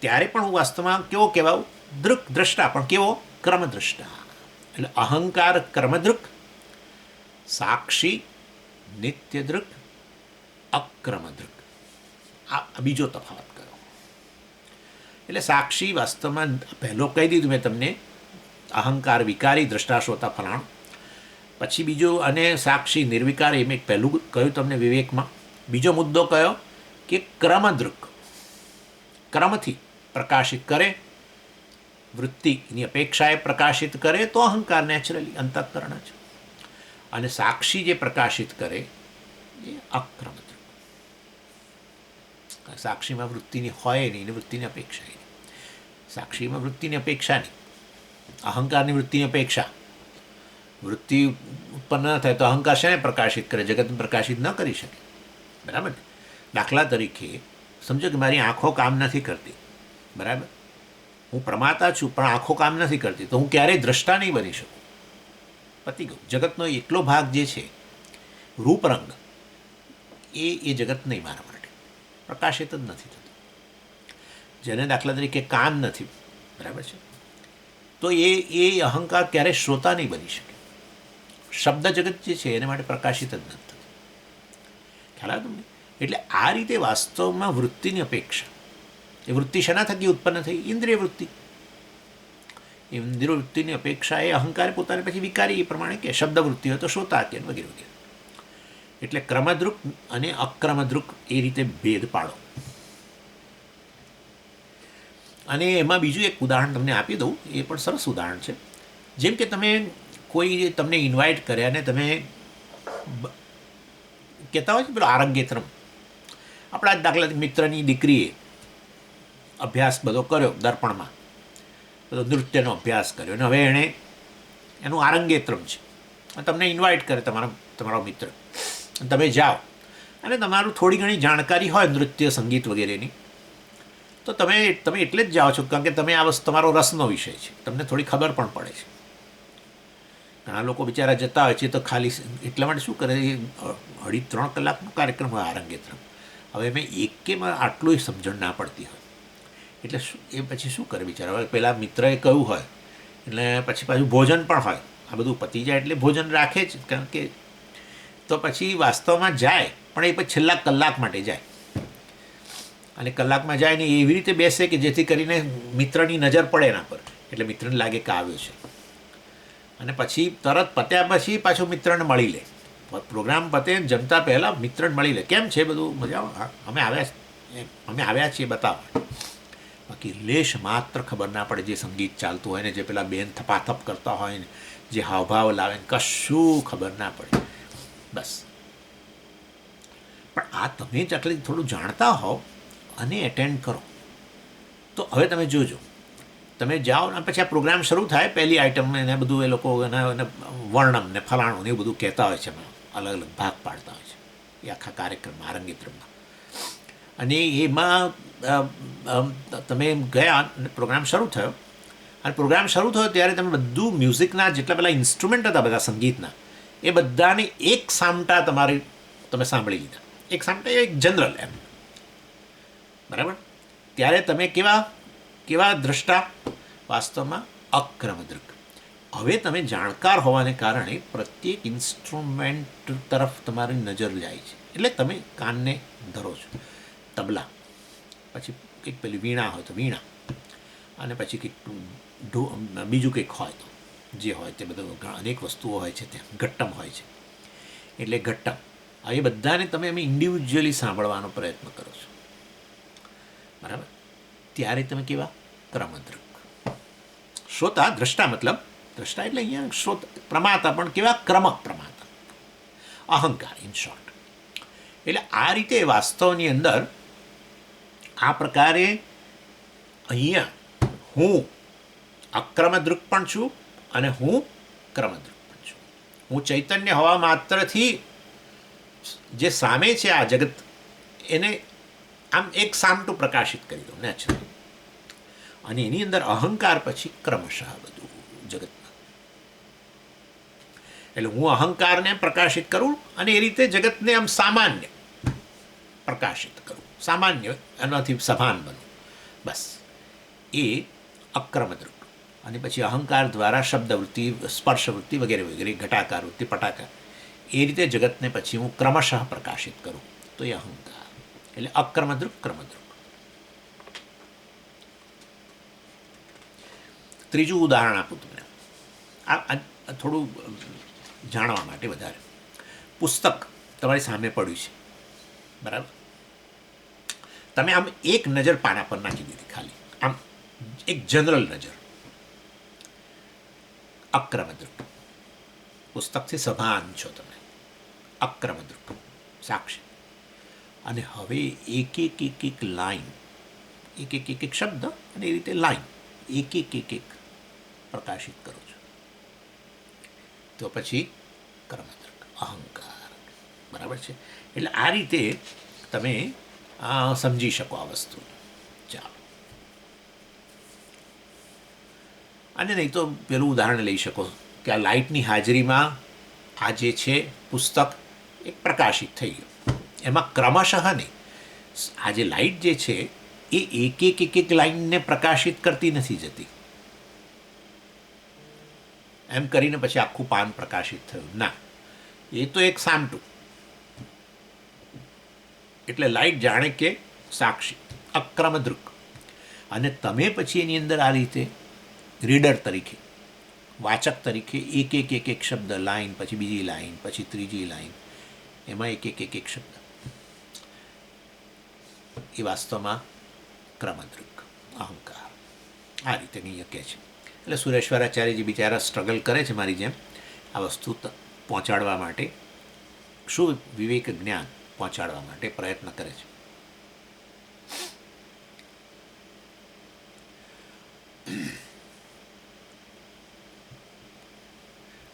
ત્યારે પણ હું વાસ્તવમાં કેવો કહેવાઉં? દૃક, દ્રષ્ટા, પણ કેવો? ક્રમદ્રષ્ટા. એટલે અહંકાર કર્મદૃક, સાક્ષી નિત્યદૃક, અક્રમદૃક. આ બીજો તફાવત કરો. એટલે સાક્ષી વાસ્તવમાં પહેલો કહી દીધું મેં તમને, અહંકાર વિકારી, દ્રષ્ટા શ્રોતા ફલાણ. પછી બીજો, અને સાક્ષી નિર્વિકાર, એ મેં પહેલું કહ્યું તમને વિવેકમાં. બીજો મુદ્દો કયો? કે ક્રમદૃક, ક્રમથી પ્રકાશિત કરે, વૃત્તિની અપેક્ષાએ પ્રકાશિત કરે તો અહંકાર નેચરલી અંતઃકરણ છે. અને સાક્ષી જે પ્રકાશિત કરે એ અક્રમદૃક. સાક્ષીમાં વૃત્તિની હોય નહીં, વૃત્તિની અપેક્ષા નહીં. સાક્ષીમાં વૃત્તિની અપેક્ષા નહીં, અહંકારની વૃત્તિની અપેક્ષા. વૃત્તિ ઉત્પન્ન ન થાય તો અહંકાર શેને પ્રકાશિત કરે? જગતને પ્રકાશિત ન કરી શકે, બરાબર ને? દાખલા તરીકે સમજો કે મારી આંખો કામ નથી કરતી, બરાબર, હું પ્રમાતા છું પણ આંખો કામ નથી કરતી, તો હું ક્યારેય દ્રષ્ટા નહીં બની શકું. પતી ગયું. જગતનો એકલો ભાગ જે છે રૂપરંગ, એ જગત નહીં મારા માટે, પ્રકાશિત જ નથી થતું. જેને દાખલા તરીકે કાન નથી, બરાબર છે, તો એ અહંકાર ક્યારેય શ્રોતા નહીં બની શકે. શબ્દ જગત જે છે એને માટે પ્રકાશિત જ નથી થતું. ખ્યાલ આવે તમને? એટલે આ રીતે વાસ્તવમાં વૃત્તિની અપેક્ષા, એ વૃત્તિ શેના થકી ઉત્પન્ન થઈ? ઇન્દ્રિય વૃત્તિ. ઇન્દ્રિય વૃત્તિની અપેક્ષા એ અહંકાર પોતાને પછી વિકારી, એ પ્રમાણે કે શબ્દ વૃત્તિ હોય તો શ્રોતા કે વગેરે વગેરે. એટલે ક્રમદ્રુક અને અક્રમદ્રુક એ રીતે ભેદ પાડો. અને એમાં બીજું એક ઉદાહરણ તમને આપી દઉં, એ પણ સરસ ઉદાહરણ છે. જેમ કે તમે કોઈ તમને ઇન્વાઇટ કર્યા અને તમે કહેતા હોય છે પેલો આરંગેત્રમ. આપણા દાખલા મિત્રની દીકરીએ અભ્યાસ બધો કર્યો, દર્પણમાં બધો નૃત્યનો અભ્યાસ કર્યો, અને હવે એણે એનું આરંગેત્રમ છે, તમને ઇન્વાઇટ કરે તમારો મિત્ર, તમે જાઓ અને તમારું થોડી ઘણી જાણકારી હોય નૃત્ય, સંગીત વગેરેની, તો તમે એટલે જ જાઓ છો કારણ કે તમે આ વસ્તુ તમારો રસનો વિષય છે, તમને થોડી ખબર પણ પડે છે. ઘણા લોકો બિચારા જતા હોય છે તો ખાલી એટલા માટે શું કરે, 2.5-3 કલાકનો કાર્યક્રમ હોય આરંગેત્રમ. હવે મેં એકેમાં આટલું સમજણ ના પડતી હોય એટલે એ પછી શું કરે બિચારા? હવે પેલા મિત્રએ કહ્યું હોય એટલે પછી પાછું ભોજન પણ હોય, આ બધું પતી જાય એટલે ભોજન રાખે જ, કારણ કે તો પછી વાસ્તવમાં જાય પણ એ પછી છેલ્લા કલાક માટે જાય, અને કલાકમાં જાય ને એવી રીતે બેસે કે જેથી કરીને મિત્રની નજર પડે એના પર, એટલે મિત્રને લાગે કે આવ્યો છે, અને પછી તરત પત્યા પછી પાછો મિત્રને મળી લે. પ્રોગ્રામ પતે જમતા પહેલાં મિત્રને મળી લે, કેમ છે બધું મજા? અમે આવ્યા છીએ બતાવવા. બાકી લેશ માત્ર ખબર ના પડે જે સંગીત ચાલતું હોય ને, જે પેલા બેન થપાથપ કરતા હોય ને, જે હાવભાવ લાવે ને, કશું ખબર ના પડે, બસ. પણ આ તમે જ આટલી થોડું જાણતા હોવ અને એટેન્ડ કરો તો હવે તમે જોજો, તમે જાઓ ને પછી આ પ્રોગ્રામ શરૂ થાય, પહેલી આઈટમ એને બધું એ લોકો એને વર્ણમ ને ફલાણું ને એવું બધું કહેતા હોય છે, અલગ અલગ ભાગ પાડતા હોય છે એ આખા કાર્યક્રમમાં, આરંગેત્રમમાં. અને એમાં તમે ગયા અને પ્રોગ્રામ શરૂ થયો, અને પ્રોગ્રામ શરૂ થયો ત્યારે તમે બધું મ્યુઝિકના જેટલા પેલા ઇન્સ્ટ્રુમેન્ટ હતા બધા સંગીતના, એ બધાને એક સામટા તમે સાંભળી લીધા. એક સામટા એક જનરલ એમ, બરાબર? ત્યારે તમે કેવા દ્રષ્ટા? વાસ્તવમાં અક્રમદૃક. હવે તમે જાણકાર હોવાને કારણે પ્રત્યેક ઇન્સ્ટ્રુમેન્ટ તરફ તમારી નજર જાય છે, એટલે તમે કાનને ધરો છો. તબલા, પછી કંઈક પેલી વીણા હોય તો વીણા, અને પછી કંઈક બીજું કંઈક હોય તો જે હોય તે બધું અનેક વસ્તુઓ હોય છે, ત્યાં ઘટ્ટમ હોય છે, એટલે ઘટ્ટમ. એ બધાને તમે અમે ઇન્ડિવિજ્યુઅલી સાંભળવાનો પ્રયત્ન કરો છો, બરાબર? ત્યારે તમે કેવા ક્રમદ્રક. શ્રોતા, દ્રષ્ટા, મતલબ દ્રષ્ટા એટલે અહીંયા શ્રોત પ્રમાતા, પણ કેવા ક્રમક પ્રમાતા, અહંકાર ઇન શોર્ટ. એટલે આ રીતે વાસ્તવની અંદર આ પ્રકારે અહીંયા હું અક્રમદ્રુક પણ છું અને હું ક્રમદ્રુક પણ છું. હું ચૈતન્ય હોવા માત્રથી જે સામે છે આ જગત, એને આમ એક સામટું પ્રકાશિત કરી દો નેચરલ, અને એની અંદર અહંકાર પછી ક્રમશઃ બધું જગતમાં. એટલે હું અહંકારને પ્રકાશિત કરું અને એ રીતે જગતને આમ સામાન્ય પ્રકાશિત કરું, સામાન્ય એનાથી સભાન બનું, બસ એ અક્રમદ્રુક. અને પછી અહંકાર દ્વારા શબ્દવૃત્તિ, સ્પર્શવૃત્તિ વગેરે વગેરે, ઘટાકાર વૃત્તિ, પટાકાર, એ રીતે જગતને પછી હું ક્રમશઃ પ્રકાશિત કરું, તો એ અહંકાર. એટલે અક્રમદ્રુક, ક્રમદ્રુક. ત્રીજું ઉદાહરણ આપું તમને, આ થોડું જાણવા માટે વધારે. પુસ્તક તમારી સામે પડ્યું છે, બરાબર? તમે આમ એક નજર પાના પર નાખી દીધી, ખાલી આમ એક જનરલ નજર, અક્રમદ્રુક. પુસ્તકથી સભાન છો તમે, અક્રમદ્રુક, સાક્ષી. અને હવે એક એક એક એક લાઈન, એક એક એક એક શબ્દ, અને એ રીતે લાઈન એક એક એક એક પ્રકાશિત કરો છો, તો પછી ક્રમદ્રુક, અહંકાર, બરાબર છે? એટલે આ રીતે તમે સમજી શકો આ વસ્તુ. ચાલો, અને નહીં તો પેલું ઉદાહરણ લઈ શકો કે આ લાઇટની હાજરીમાં આ જે છે પુસ્તક એક પ્રકાશિત થઈ ગયું, એમાં ક્રમશઃ નહીં. આ જે લાઇટ જે છે એ એક એક એક એક લાઈનને પ્રકાશિત કરતી નથી જતી, એમ કરીને પછી આખું પાન પ્રકાશિત થયું, ના. એ તો એક સામટું. એટલે લાઇટ જાણે કે સાક્ષી, અક્રમદ્રુક. અને તમે પછી એની અંદર આ રીતે રીડર તરીકે, વાચક તરીકે એક એક એક એક શબ્દ, લાઈન પછી બીજી લાઈન પછી ત્રીજી લાઈન, એમાં એક એક એક એક શબ્દ, એ વાસ્તવમાં ક્રમદ્રુક, અહંકાર. આ રીતે અહીંયા કહે છે. એટલે સુરેશ્વરાચાર્યજી બિચારા સ્ટ્રગલ કરે છે મારી જેમ આ વસ્તુ પહોંચાડવા માટે, શું વિવેક જ્ઞાન પહોંચાડવા માટે પ્રયત્ન કરે છે.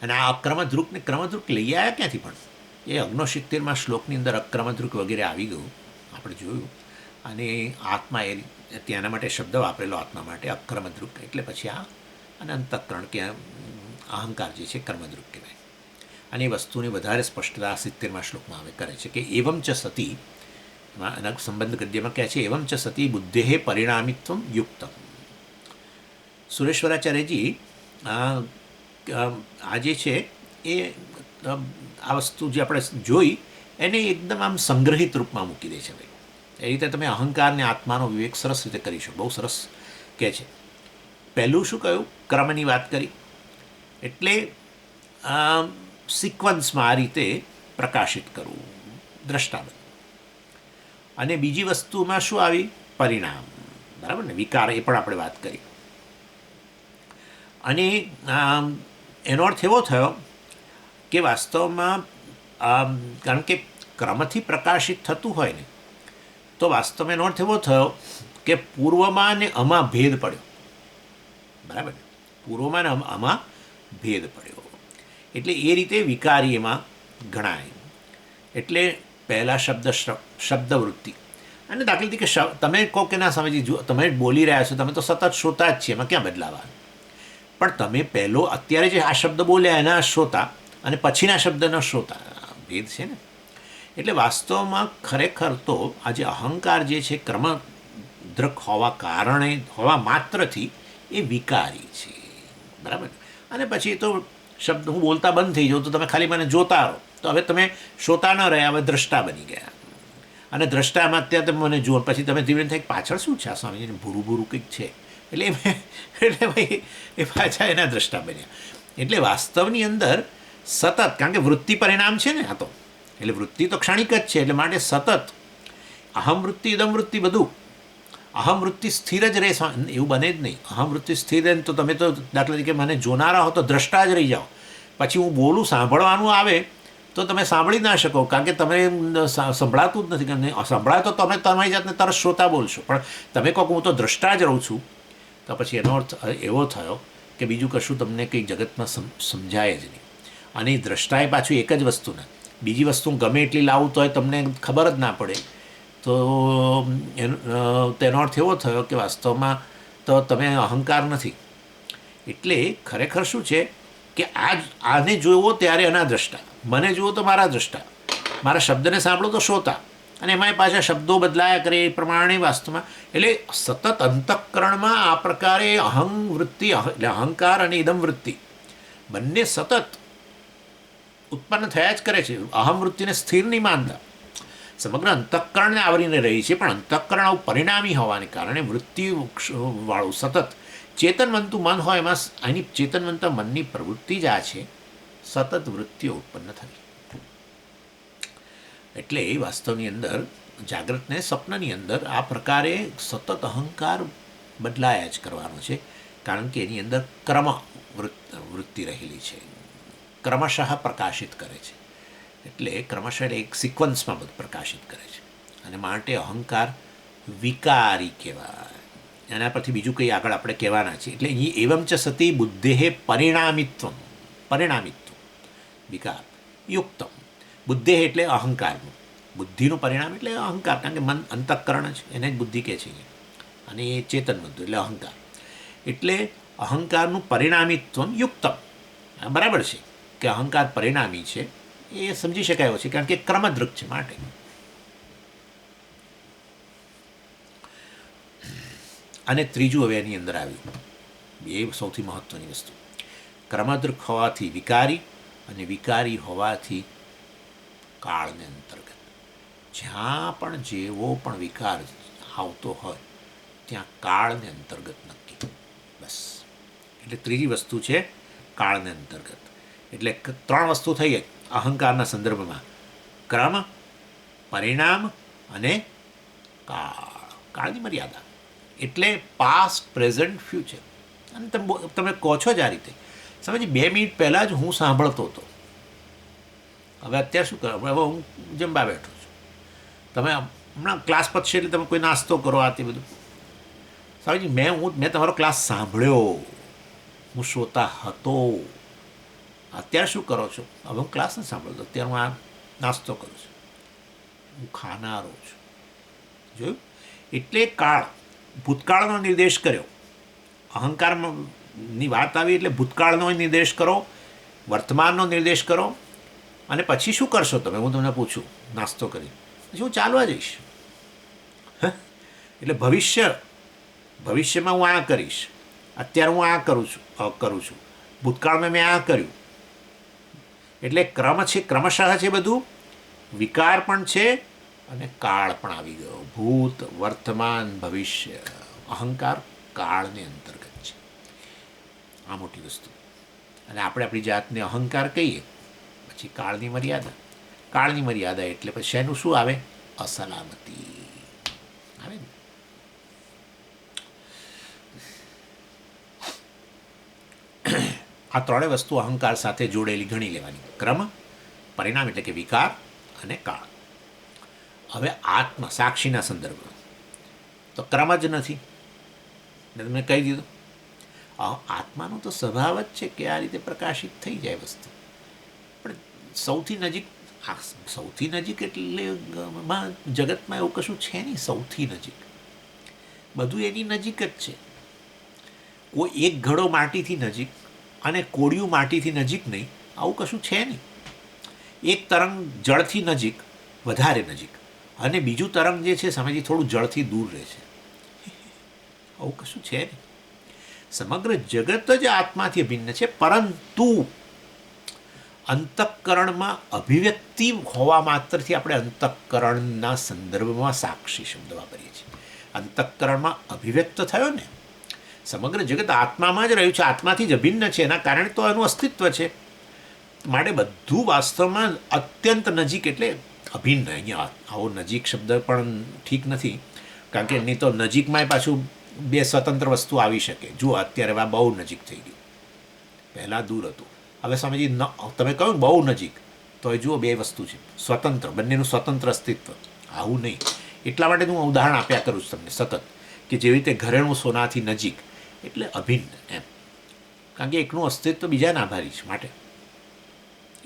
અને આ અક્રમદ્રુક ને ક્રમદ્રુક લઈ આવ્યા ક્યાંથી? પણ એ 69 શ્લોકની અંદર અક્રમદ્રુક વગેરે આવી ગયું, આપણે જોયું. અને આત્મા એ ત્યાંના માટે શબ્દ વાપરેલો, આત્મા માટે અક્રમદ્રુક. એટલે પછી આ અને અંતઃકરણ કે અહંકાર જે છે કર્મદ્રુક કહેવાય. અને એ વસ્તુની વધારે સ્પષ્ટતા 70મા શ્લોકમાં આવે કરે છે કે એવમ ચ સતી, એના સંબંધ ગદ્યમાં કહે છે, એવમ ચ સતી બુદ્ધેહે પરિણામિત્વમ યુક્તમ. સુરેશ્વરાચાર્યજી આ જે છે એ આ વસ્તુ જે આપણે જોઈ એને એકદમ આમ સંગ્રહિત રૂપમાં મૂકી દે છે. ભાઈ, એ રીતે તમે અહંકારને આત્માનો વિવેક સરસ રીતે કરી શકો, બહુ સરસ કહે છે. પહેલું શું કહ્યું? ક્રમની વાત કરી. એટલે સિક્વન્સમાં આ રીતે પ્રકાશિત કરવું, દ્રષ્ટા બનવું. અને બીજી વસ્તુમાં શું આવી? પરિણામ, બરાબર ને? વિકાર, એ પણ આપણે વાત કરી. અને એનો અર્થ એવો થયો કે વાસ્તવમાં કારણ કે ક્રમથી પ્રકાશિત થતું હોય ને, તો વાસ્તવમાં એનો અર્થ એવો થયો કે પૂર્વમાં ને આમાં ભેદ પડ્યો, બરાબર? પૂર્વમાં ને આમાં ભેદ પડ્યો, એટલે એ રીતે વિકારી એમાં ગણાય. એટલે પહેલા શબ્દવૃત્તિ. અને દાખલા તરીકે તમે કહો કે ના સમજી, જો તમે બોલી રહ્યા છો, તમે તો સતત શ્રોતા જ છીએ, એમાં ક્યાં બદલાવા? પણ તમે પહેલો અત્યારે જે આ શબ્દ બોલ્યા એના શ્રોતા, અને પછીના શબ્દનો શ્રોતા, ભેદ છે ને. એટલે વાસ્તવમાં ખરેખર તો આ જે અહંકાર જે છે ક્રમદ્રક હોવા માત્રથી એ વિકારી છે, બરાબર? અને પછી તો શબ્દ હું બોલતા બંધ થઈ જાઉં તો તમે ખાલી મને જોતા રહો, તો હવે તમે શ્રોતા ન રહ્યા, હવે દ્રષ્ટા બની ગયા. અને દ્રષ્ટામાં અત્યારે તમે મને જુઓ, પછી તમે ધીરે થાય પાછળ શું છે આ સ્વામીજીને ભૂરું ભૂરું કંઈક છે, એટલે ભાઈ એ પાછા એના દ્રષ્ટા બન્યા. એટલે વાસ્તવની અંદર સતત, કારણ કે વૃત્તિ પરિણામ છે ને આ તો, એટલે વૃત્તિ તો ક્ષણિક જ છે, એટલે માટે સતત અહમ વૃત્તિ ઇદમ વૃત્તિ બધું, અહમ વૃત્તિ સ્થિર જ રહે, એવું બને જ નહીં. અહમ વૃત્તિ સ્થિર રહે તો તમે તો દાખલા તરીકે મને જોનારા હો તો દ્રષ્ટા જ રહી જાઓ, પછી હું બોલું સાંભળવાનું આવે તો તમે સાંભળી ના શકો, કારણ કે તમે સંભળાતું જ નથી, કે સંભળાય તો તમે તમારી જાતને તરત શ્રોતા બોલશો, પણ તમે કહો કે હું તો દ્રષ્ટા જ રહું છું, તો પછી એનો અર્થ એવો થયો કે બીજું કશું તમને કંઈ જગતમાં સમજાય જ નહીં. અને એ દ્રષ્ટાએ પાછું એક જ વસ્તુ ને, બીજી વસ્તુ ગમે એટલી લાવું તો તમને ખબર જ ના પડે, તો તેનો અર્થ એવો થયો કે વાસ્તવમાં તો તમે અહંકાર નથી. એટલે ખરેખર શું છે કે આને જોવો ત્યારે એના દ્રષ્ટા, મને જુઓ તો મારા દ્રષ્ટા, મારા શબ્દને સાંભળો તો શ્રોતા, અને એમાંય પાછા શબ્દો બદલાયા કરે એ પ્રમાણે વાસ્તવમાં. એટલે સતત અંતઃકરણમાં આ પ્રકારે અહં વૃત્તિ, એટલે અહંકાર અને ઇદમ વૃત્તિ બંને સતત ઉત્પન્ન થયા જ કરે છે. અહમ વૃત્તિને સ્થિર નહીં માનતા, સમગ્ર અંતઃકરણને આવરીને રહી છે, પણ અંતઃકરણ આવું પરિણામી હોવાને કારણે વૃત્તિવાળું સતત ચેતનવંતું મન હોય, એમાં એની ચેતનવંતા મનની પ્રવૃત્તિ જ આ છે, સતત વૃત્તિઓ ઉત્પન્ન થઈ. એટલે એ વાસ્તવની અંદર જાગ્રતને સ્વપ્નની અંદર આ પ્રકારે સતત અહંકાર બદલાયા જ કરવાનો છે, કારણ કે એની અંદર ક્રમ વૃત્તિ રહેલી છે, ક્રમશઃ પ્રકાશિત કરે છે. એટલે ક્રમશઃ એક સિક્વન્સમાં બધું પ્રકાશિત કરે છે, અને માટે અહંકાર વિકારી કહેવાય. એના પરથી બીજું કંઈ આગળ આપણે કહેવાના છીએ. એટલે અહીં એવમ ચ સતી બુદ્ધેહે પરિણામિત્વ વિકાર યુક્તમ. બુદ્ધે એટલે અહંકારનું, બુદ્ધિનું પરિણામ એટલે અહંકાર, કારણ કે મન અંતઃકરણ જ એને જ બુદ્ધિ કહે છે, અને એ ચેતનવંતુ એટલે અહંકાર. એટલે અહંકારનું પરિણામિત્વ યુક્તમ, બરાબર છે કે અહંકાર પરિણામી છે, એ સમજી શકાયો છે, કારણ કે ક્રમદ્રક છે માટે. અને ત્રીજું હવે એની અંદર આવ્યું, એ સૌથી મહત્વની વસ્તુ, ક્રમદ્રક હોવાથી વિકારી, અને વિકારી હોવાથી કાળને અંતર્ગત. જ્યાં પણ જેવો પણ વિકાર આવતો હોય ત્યાં કાળને અંતર્ગત નક્કી, બસ. એટલે ત્રીજી વસ્તુ છે કાળને અંતર્ગત. એટલે ત્રણ વસ્તુ થઈ ગઈ અહંકારના સંદર્ભમાં, ક્રમ, પરિણામ અને કાળની મર્યાદા. એટલે પાસ્ટ, પ્રેઝન્ટ, ફ્યુચર. અને તમે કહો છો જ આ રીતે, સમજી 2 મિનિટ પહેલાં જ હું સાંભળતો હતો, હવે અત્યારે શું કરો, હવે હું જમવા બેઠો છું, તમે હમણાં ક્લાસ પતશે એટલે તમે કોઈ નાસ્તો કરો, આ તે બધું. સાહેબજી મેં તમારો ક્લાસ સાંભળ્યો, હું શ્રોતા હતો. અત્યારે શું કરો છો? હવે હું ક્લાસ નથી સાંભળતો, અત્યારે હું આ નાસ્તો કરું છું, હું ખાનારો છું. જોયું? એટલે કાળ, ભૂતકાળનો નિર્દેશ કર્યો. અહંકારની વાત આવી એટલે ભૂતકાળનો નિર્દેશ કરો, વર્તમાનનો નિર્દેશ કરો, અને પછી શું કરશો તમે? હું તમને પૂછું, નાસ્તો કરી પછી હું ચાલવા જઈશ. એટલે ભવિષ્યમાં હું આ કરીશ, અત્યારે હું આ કરું છું, ભૂતકાળમાં મેં આ કર્યું. એટલે ક્રમ છે, ક્રમશઃ છે બધું, વિકાર પણ છે અને કાળ પણ આવી ગયો. ભૂત, વર્તમાન, ભવિષ્ય. અહંકાર કાળની અંતર્ગત છે, આ મોટી વસ્તુ. અને આપણે આપણી જાતને અહંકાર કહીએ, પછી કાળની મર્યાદા. કાળની મર્યાદા એટલે પછી એનું શું આવે? અસલામતી આવે ને. આ ત્રણેય વસ્તુ અહંકાર સાથે જોડેલી ગણી લેવાની, ક્રમ, પરિણામ એટલે કે વિકાર, અને કાળ. હવે આત્મા સાક્ષીના સંદર્ભમાં તો ક્રમ જ નથી, મેં કહી દીધું. આત્માનો તો સ્વભાવ જ છે કે આ રીતે પ્રકાશિત થઈ જાય વસ્તુ. પણ સૌથી નજીક એટલે જગતમાં એવું કશું છે નહીં. સૌથી નજીક બધું એની નજીક જ છે. કોઈ એક ઘડો માટીથી નજીક અને કોડિયું માટીથી નજીક નહીં, આવું કશું છે નહીં. એક તરંગ જળથી નજીક, વધારે નજીક, અને બીજું તરંગ જે છે સમયથી થોડું જળથી દૂર રહે છે. આવું કશું છે નહીં. સમગ્ર જગત જ આત્માથી ભિન્ન છે, પરંતુ અંતઃકરણમાં અભિવ્યક્તિ હોવા માત્રથી આપણે અંતઃકરણના સંદર્ભમાં સાક્ષી શબ્દ વાપરીએ છીએ. અંતઃકરણમાં અભિવ્યક્ત થયો ને, સમગ્ર જગત આત્મામાં જ રહ્યું છે, આત્માથી જ અભિન્ન છે, એના કારણે તો એનું અસ્તિત્વ છે. માટે બધું વાસ્તવમાં અત્યંત નજીક એટલે અભિન્ન. અહીંયા આવો નજીક શબ્દ પણ ઠીક નથી, કારણ કે એની તો નજીકમાંય પાછું બે સ્વતંત્ર વસ્તુ આવી શકે. જુઓ અત્યારે આ બહુ નજીક થઈ ગયું, પહેલાં દૂર હતું. હવે સ્વામીજી તમે કહ્યું બહુ નજીક, તો એ જુઓ બે વસ્તુ છે સ્વતંત્ર, બંનેનું સ્વતંત્ર અસ્તિત્વ. આવું નહીં. એટલા માટે હું ઉદાહરણ આપ્યા કરું છું તમને સતત, કે જેવી રીતે ઘરેણું સોનાથી નજીક એટલે અભિન્ન એમ, કારણ કે એકનું અસ્તિત્વ બીજાને આભારી છે. માટે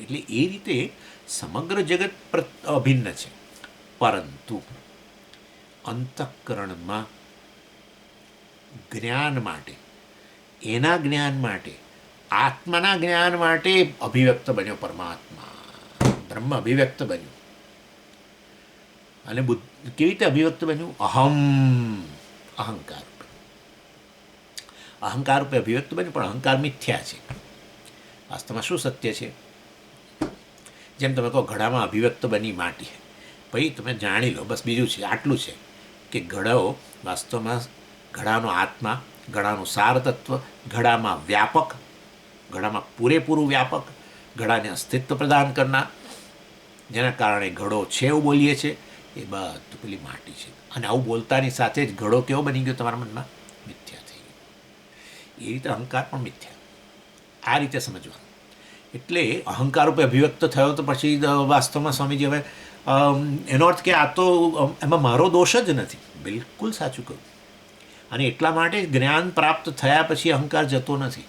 એટલે એ રીતે સમગ્ર જગત અભિન્ન છે, પરંતુ અંતઃકરણમાં જ્ઞાન માટે, એના જ્ઞાન માટે, આત્માના જ્ઞાન માટે અભિવ્યક્ત બન્યો પરમાત્મા, બ્રહ્મ અભિવ્યક્ત બન્યું. અને કેવી રીતે અભિવ્યક્ત બન્યું? અહંકાર રૂપે. અહંકાર રૂપે અભિવ્યક્ત બન્યું, પણ અહંકાર મિથ્યા છે. વાસ્તવમાં શું સત્ય છે? જેમ તમે કહો ઘડામાં અભિવ્યક્ત બની માટી, ભાઈ તમે જાણી લો, બસ બીજું છે આટલું છે કે ઘડાઓ વાસ્તવમાં ઘડાનો આત્મા, ઘડાનું સાર તત્વ, ઘડામાં વ્યાપક, ઘડામાં પૂરેપૂરું વ્યાપક, ઘડાને અસ્તિત્વ પ્રદાન કરનાર, જેના કારણે ઘડો છે એવું બોલીએ છીએ, એ બધું પેલી માટી છે. અને આવું બોલતાની સાથે જ ઘડો કેવો બની ગયો તમારા મનમાં? મિથ્યા થઈ ગયો. એ રીતે અહંકાર પણ મિથ્યા. આ રીતે સમજવાનું. એટલે અહંકાર રૂપે અભિવ્યક્ત થયો તો પછી વાસ્તવમાં સ્વામીજી હવે એનો અર્થ કે આ તો એમાં મારો દોષ જ નથી. બિલકુલ સાચું કહ્યું. અને એટલા માટે જ્ઞાન પ્રાપ્ત થયા પછી અહંકાર જતો નથી.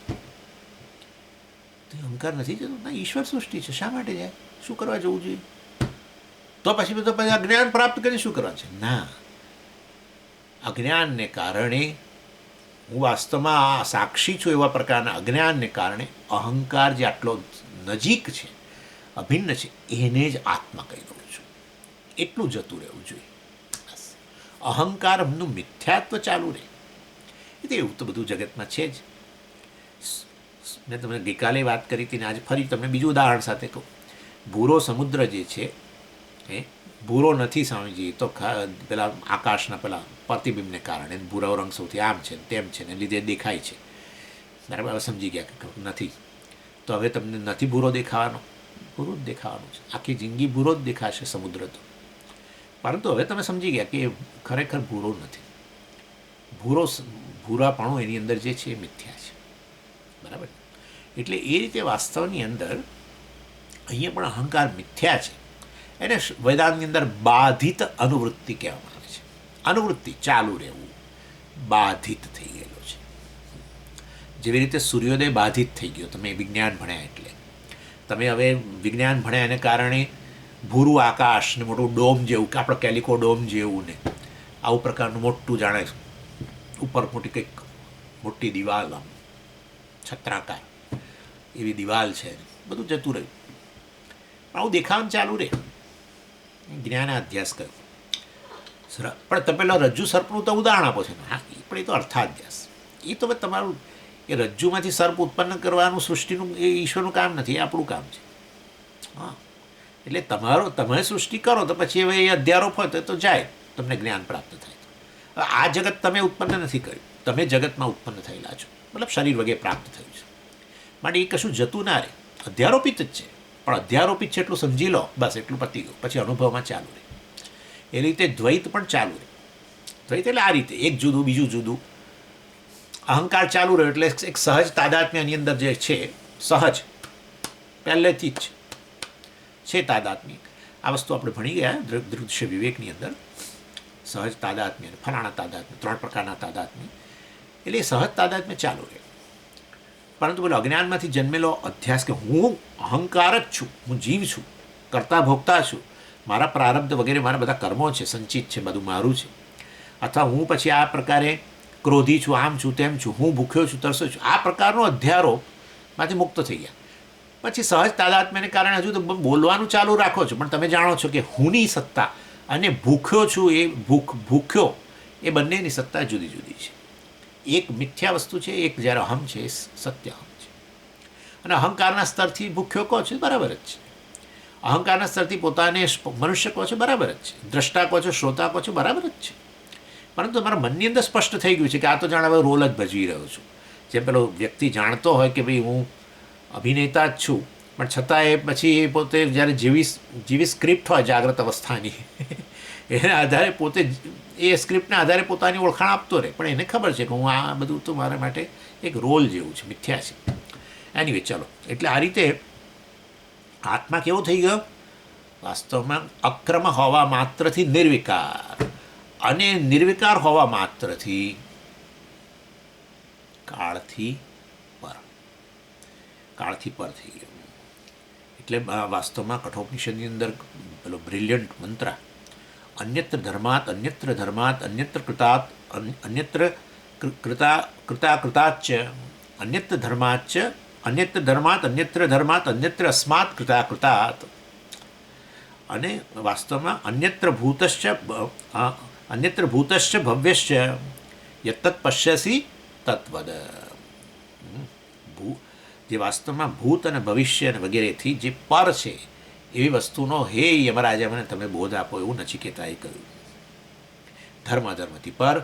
અહંકાર નથી જતો ના, ઈશ્વર સૃષ્ટિ છે, શા માટે જાય? શું કરવા જવું જોઈએ? તો પછી આ જ્ઞાન પ્રાપ્ત કરી શું કરવા છે? ના, અજ્ઞાનને કારણે હું વાસ્તવમાં આ સાક્ષી છું એવા પ્રકારના અજ્ઞાનને કારણે અહંકાર જે આટલો નજીક છે, અભિન્ન છે, એને જ આત્મા કહી દઉં છું. એટલું જતું રહેવું જોઈએ. અહંકારનું મિથ્યાત્વ ચાલુ રહે. એટલે એવું તો બધું જગતમાં છે જ. મેં તમને ગઈકાલે વાત કરી હતી ને આજે ફરી તમને બીજું ઉદાહરણ સાથે કહું. ભૂરો સમુદ્ર જે છે એ ભૂરો નથી સ્વામીજી, તો પેલા આકાશના પેલા પ્રતિબિંબને કારણે ભૂરો રંગ સૌથી આમ છે તેમ છે ને લીધે દેખાય છે. બરાબર, હવે સમજી ગયા કે નથી. તો હવે તમને નથી ભૂરો દેખાવાનો? ભૂરો જ દેખાવાનું છે. આખી જિંદગી ભૂરો જ દેખાશે સમુદ્ર તો. પરંતુ હવે તમે સમજી ગયા કે ખરેખર ભૂરો નથી. ભૂરાપણું એની અંદર જે છે એ મિથ્યા છે. બરાબર. એટલે એ રીતે વાસ્તવની અંદર અહીંયા પણ અહંકાર મિથ્યા છે. એને વેદાંતની અંદર બાધિત અનુવૃત્તિ કહેવામાં આવે છે. અનુવૃત્તિ ચાલુ રહેવું બાધિત થઈ ગયેલો છે. જેવી રીતે સૂર્યોદય બાધિત થઈ ગયો. તમે વિજ્ઞાન ભણ્યા એટલે તમે હવે વિજ્ઞાન ભણ્યા એને કારણે ભૂરું આકાશ ને મોટું ડોમ જેવું, કે આપણે કેલિકો ડોમ જેવું ને આવું પ્રકારનું મોટું જાણે ઉપર મોટી કંઈક મોટી દિવાલ, આમ છત્રાકાર એવી દિવાલ છે, બધું જતું રહ્યું. આવું દેખાવાનું ચાલુ રહે. જ્ઞાન અધ્યાસ કર્યો. પણ તમે પેલા રજ્જુ સર્પનું તો ઉદાહરણ આપો છો ને. હા, પણ એ તો અર્થાધ્યાસ. એ તો તમારું એ રજ્જુમાંથી સર્પ ઉત્પન્ન કરવાનું સૃષ્ટિનું એ ઈશ્વરનું કામ નથી, એ આપણું કામ છે. હા, એટલે તમે સૃષ્ટિ કરો તો પછી હવે એ અધ્યારોપ હોય તો જાય, તમને જ્ઞાન પ્રાપ્ત થાય. હવે આ જગત તમે ઉત્પન્ન નથી કર્યું, તમે જગતમાં ઉત્પન્ન થયેલા છો, મતલબ શરીર વગેરે પ્રાપ્ત થયું છે. માટે એ કશું જતું ના રહે, અધ્યારોપિત જ છે. પણ અધ્યારોપિત છે એટલું સમજી લો, બસ એટલું પતી ગયું. પછી અનુભવમાં ચાલુ રહે. એ રીતે દ્વૈત પણ ચાલુ રહે. દ્વૈત એટલે આ રીતે એક જુદું બીજું જુદું. અહંકાર ચાલુ રહ્યો એટલે એક સહજ તાદાત્મ્યની અંદર જે છે, સહજ પહેલેથી જ છે તાદાત્મ્ય. આ વસ્તુ આપણે ભણી ગયા દૃશ્ય વિવેકની અંદર. સહજ તાદાત્મ્ય, ફલાણા તાદાત્મ્ય, 3 પ્રકારના તાદાત્મ્ય. એટલે એ સહજ તાદાત્મ્ય ચાલુ રહે. પરંતુ પેલો અજ્ઞાનમાંથી જન્મેલો અધ્યાસ કે હું અહંકાર જ છું, હું જીવ છું, કરતા ભોગતા છું, મારા પ્રારબ્ધ વગેરે મારા બધા કર્મો છે, સંચિત છે, બધું મારું છે, અથવા હું પછી આ પ્રકારે ક્રોધી છું, આમ છું, તેમ છું, હું ભૂખ્યો છું, તરસ્યો છું, આ પ્રકારનો અધ્યારોપમાંથી મુક્ત થઈ ગયા. પછી સહજ તાદાત્મ્યને કારણે હજુ તો બોલવાનું ચાલુ રાખો છો, પણ તમે જાણો છો કે હુંની સત્તા અને ભૂખ્યો છું એ ભૂખ્યો એ બંનેની સત્તા જુદી જુદી છે. એક મિથ્યા વસ્તુ છે, એક જ્યારે અહમ છે એ સત્ય અહમ છે. અને અહંકારના સ્તરથી ભૂખ્યો કહો છો બરાબર જ છે. અહંકારના સ્તરથી પોતાને મનુષ્ય કહો છો બરાબર જ છે. દ્રષ્ટા કહો છો, શ્રોતા કહો છો બરાબર જ છે. પરંતુ તમારા મનની અંદર સ્પષ્ટ થઈ ગયું છે કે આ તો જાણે હવે રોલ જ ભજવી રહ્યો છું. જેમ પેલો વ્યક્તિ જાણતો હોય કે ભાઈ હું અભિનેતા જ છું, પણ છતાં એ પછી એ પોતે જ્યારે જેવી સ્ક્રિપ્ટ હોય જાગ્રત અવસ્થાની એના આધારે પોતે એ સ્ક્રિપ્ટના આધારે પોતાની ઓળખાણ આપતો રહે, પણ એને ખબર છે કે હું આ બધું તો મારા માટે એક રોલ જેવું છે, મિથ્યા છે. એનીવે ચાલો, એટલે આ રીતે આત્મા કેવો થઈ ગયો? વાસ્તવમાં અક્રમ હોવા માત્રથી નિર્વિકાર, અને નિર્વિકાર હોવા માત્રથી કાળથી પર થઈ ગયો. એટલે વાસ્તવમાં કઠોપનિષદની અંદર પેલો બ્રિલિયન્ટ મંત્ર, અન્યત્ર ધર્માત અન્યત્ર ધર્માત અન્યત્ર કૃતાત અન્યત્ર કૃતાચ અન્યત્ર ધર્માચ અન્યત્ર ધર્માત અન્યત્ર ધર્માત અન્યત્ર અસ્માત કૃતાત. અને વાસ્તવમાં અન્યત્ર ભૂતશ્ચ ભવ્યશ્ચ યત્તત પશ્યસી તત્વદ. જે વાસ્તવમાં ભૂત અને ભવિષ્ય અને વગેરેથી જે પર છે એવી વસ્તુનો હે યમરાજે મને તમે બોધ આપો, એવું નચિકેતાએ કહ્યું. ધર્મ અધર્મથી પર,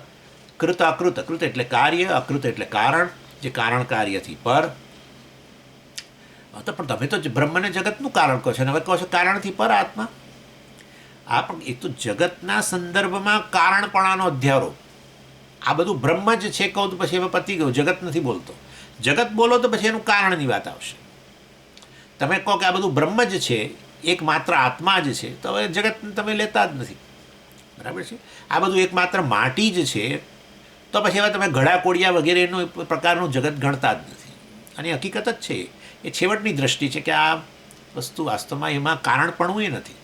કૃત અકૃત, અકૃત એટલે કાર્ય, અકૃત એટલે કારણ, જે કારણ કાર્યથી પર. તો પણ તમે તો બ્રહ્મને જગતનું કારણ કહો છો, અને હવે કહો છો કારણથી પર આત્મા. આ પણ એ તો જગતના સંદર્ભમાં કારણપણાનો અધ્યારોપ. આ બધું બ્રહ્મ જ છે કહું તો પછી હવે પતી ગયું, જગત નથી બોલતો. જગત બોલો તો પછી એનું કારણની વાત આવશે. તમે કહો કે આ બધું બ્રહ્મ જ છે, એક માત્ર આત્મા જ છે, તો હવે જગત તમે લેતા જ નથી, બરાબર છે. આ બધું એકમાત્ર માટી જ છે, તો પછી હવે તમે ઘડા કોડિયા વગેરેનું પ્રકારનું જગત ગણતા જ નથી. અને હકીકત જ છે, એ છેવટની દ્રષ્ટિ છે કે આ વસ્તુ વાસ્તવમાં એમાં કારણપણું એ નથી.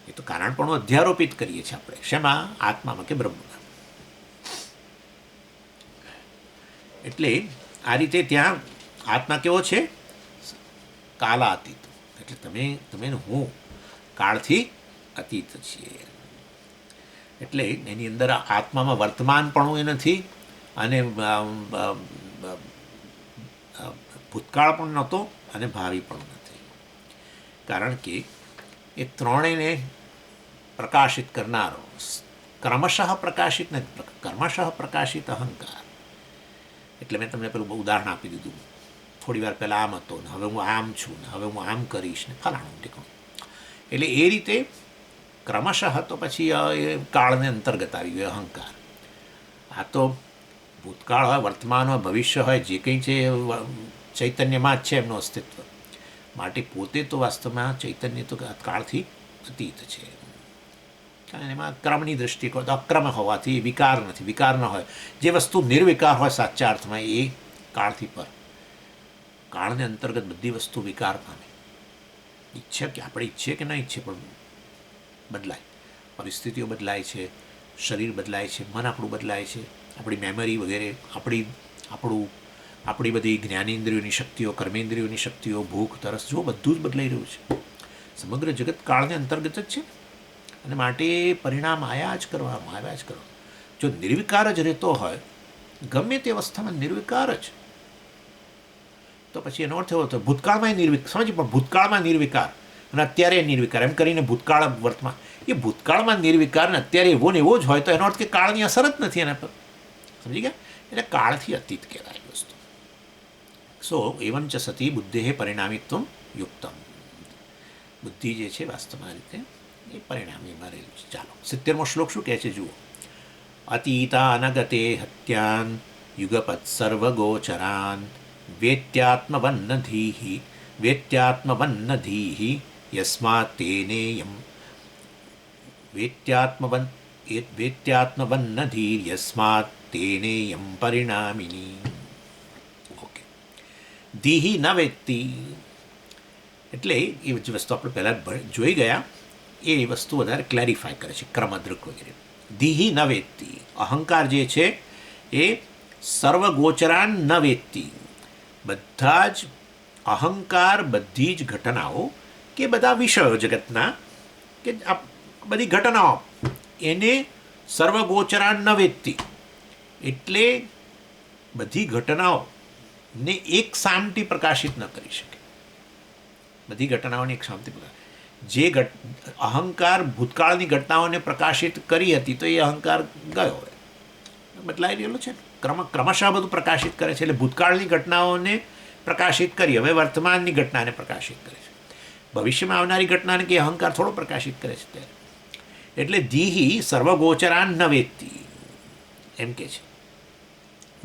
એ તો કારણપણું અધ્યારોપિત કરીએ છીએ આપણે. શેમાં? આત્મામાં કે બ્રહ્મમાં. એટલે આ રીતે ત્યાં આત્મા કેવો છે? કાલાતીત. એટલે તમે હું કાળથી અતીત છીએ. એટલે એની અંદર આત્મામાં વર્તમાનપણું એ નથી, અને ભૂતકાળ પણ નહોતો, અને ભાવિ પણ નથી. કારણ કે એ ત્રણેયને પ્રકાશિત કરનારો, ક્રમશઃ પ્રકાશિત નથી, ક્રમશઃ પ્રકાશિત અહંકાર. એટલે મેં તમને પેલું ઉદાહરણ આપી દીધું થોડી વાર પહેલાં, આમ હતો ને હવે હું આમ છું ને હવે હું આમ કરીશ ને ફલાણું ઠીકણું. એટલે એ રીતે ક્રમશઃ તો પછી એ કાળને અંતર્ગત આવી ગયો અહંકાર. આ તો ભૂતકાળ હોય, વર્તમાન હોય, ભવિષ્ય હોય, જે કંઈ છે ચૈતન્યમાં જ છે એમનું અસ્તિત્વ. માટે પોતે તો વાસ્તવમાં ચૈતન્ય તો કાળથી અતીત છે. કારણ એમાં ક્રમની દૃષ્ટિ કહો તો અક્રમ હોવાથી વિકાર નથી, વિકાર ન હોય. જે વસ્તુ નિર્વિકાર હોય સાચા અર્થમાં એ કાળથી પર. કાળને અંતર્ગત બધી વસ્તુ વિકાર પામે. ઈચ્છે કે આપણે ઈચ્છીએ કે ન ઈચ્છીએ પણ બદલાય, પરિસ્થિતિઓ બદલાય છે, શરીર બદલાય છે, મન આપણું બદલાય છે, આપણી મેમરી વગેરે, આપણી બધી જ્ઞાનેન્દ્રિયોની શક્તિઓ, કર્મેન્દ્રિયોની શક્તિઓ, ભૂખ, તરસ, જો બધું જ બદલાઈ રહ્યું છે. સમગ્ર જગત કાળને અંતર્ગત જ છે, અને માટે પરિણામ આવ્યા જ કરવાનું. જો નિર્વિકાર જ રહેતો હોય, ગમે તે અવસ્થામાં નિર્વિકાર જ, તો પછી એનો અર્થ એવો હતો ભૂતકાળમાં નિર્વિકાર, સમજ, પણ ભૂતકાળમાં નિર્વિકાર અને અત્યારે નિર્વિકાર, એમ કરીને ભૂતકાળ વર્તમાન, એ ભૂતકાળમાં નિર્વિકાર ને અત્યારે એવો ને એવો જ હોય તો એનો અર્થ કે કાળની અસર જ નથી એના પર. સમજી ગયા? એટલે કાળથી અતીત કહેવાય વસ્તુ. સો એવં ચ સતી બુદ્ધેઃ પરિણામિત્વં યુક્તમ. બુદ્ધિ જે છે વાસ્તવમાં રીતે એ પરિણામીમાં રહેલું છે. ચાલો 70મો શ્લોક શું કહે છે જુઓ. અતીતાનગતે હત્યાન યુગપત સર્વગોચરાન વેત્યાત્મવન્નધીઃ યસ્માत् તેનેયં વેત્યાત્મવન્નધીર્યસ્માत् તેનેયં પરિણામિની. ઓકે, ધીહિ ન વેત્તિ એટલે એ જ વસ્તુ આપણે પહેલાં જોઈ ગયા, એ વસ્તુ વધારે ક્લેરિફાય કરે છે, ક્રમદ્રક વગેરે. ધીહિ ન વેત્તિ, અહંકાર જે છે એ સર્વગોચરાન ન વેત્તિ, બધા જ અહંકાર બધી જ ઘટનાઓ કે બધા વિષયો જગતના કે બધી ઘટનાઓ એને સર્વગોચરાન ન વેત્તિ, એટલે બધી ઘટનાઓ ને એક સામટી પ્રકાશિત ન કરી શકે. બધી ઘટનાઓની એક સામટી જે અહંકાર ભૂતકાળની ઘટનાઓને પ્રકાશિત કરી હતી તો એ અહંકાર ગયો, બદલાઈ રહેલો છે. ક્રમશઃ બધું પ્રકાશિત કરે છે. એટલે ભૂતકાળની ઘટનાઓને પ્રકાશિત કરી, હવે વર્તમાનની ઘટનાને પ્રકાશિત કરે છે. ભવિષ્યમાં આવનારી ઘટનાને કે અહંકાર થોડો પ્રકાશિત કરે છે ત્યારે. એટલે ધીહી સર્વગોચરાન ન વેત્તી એમ કે છે.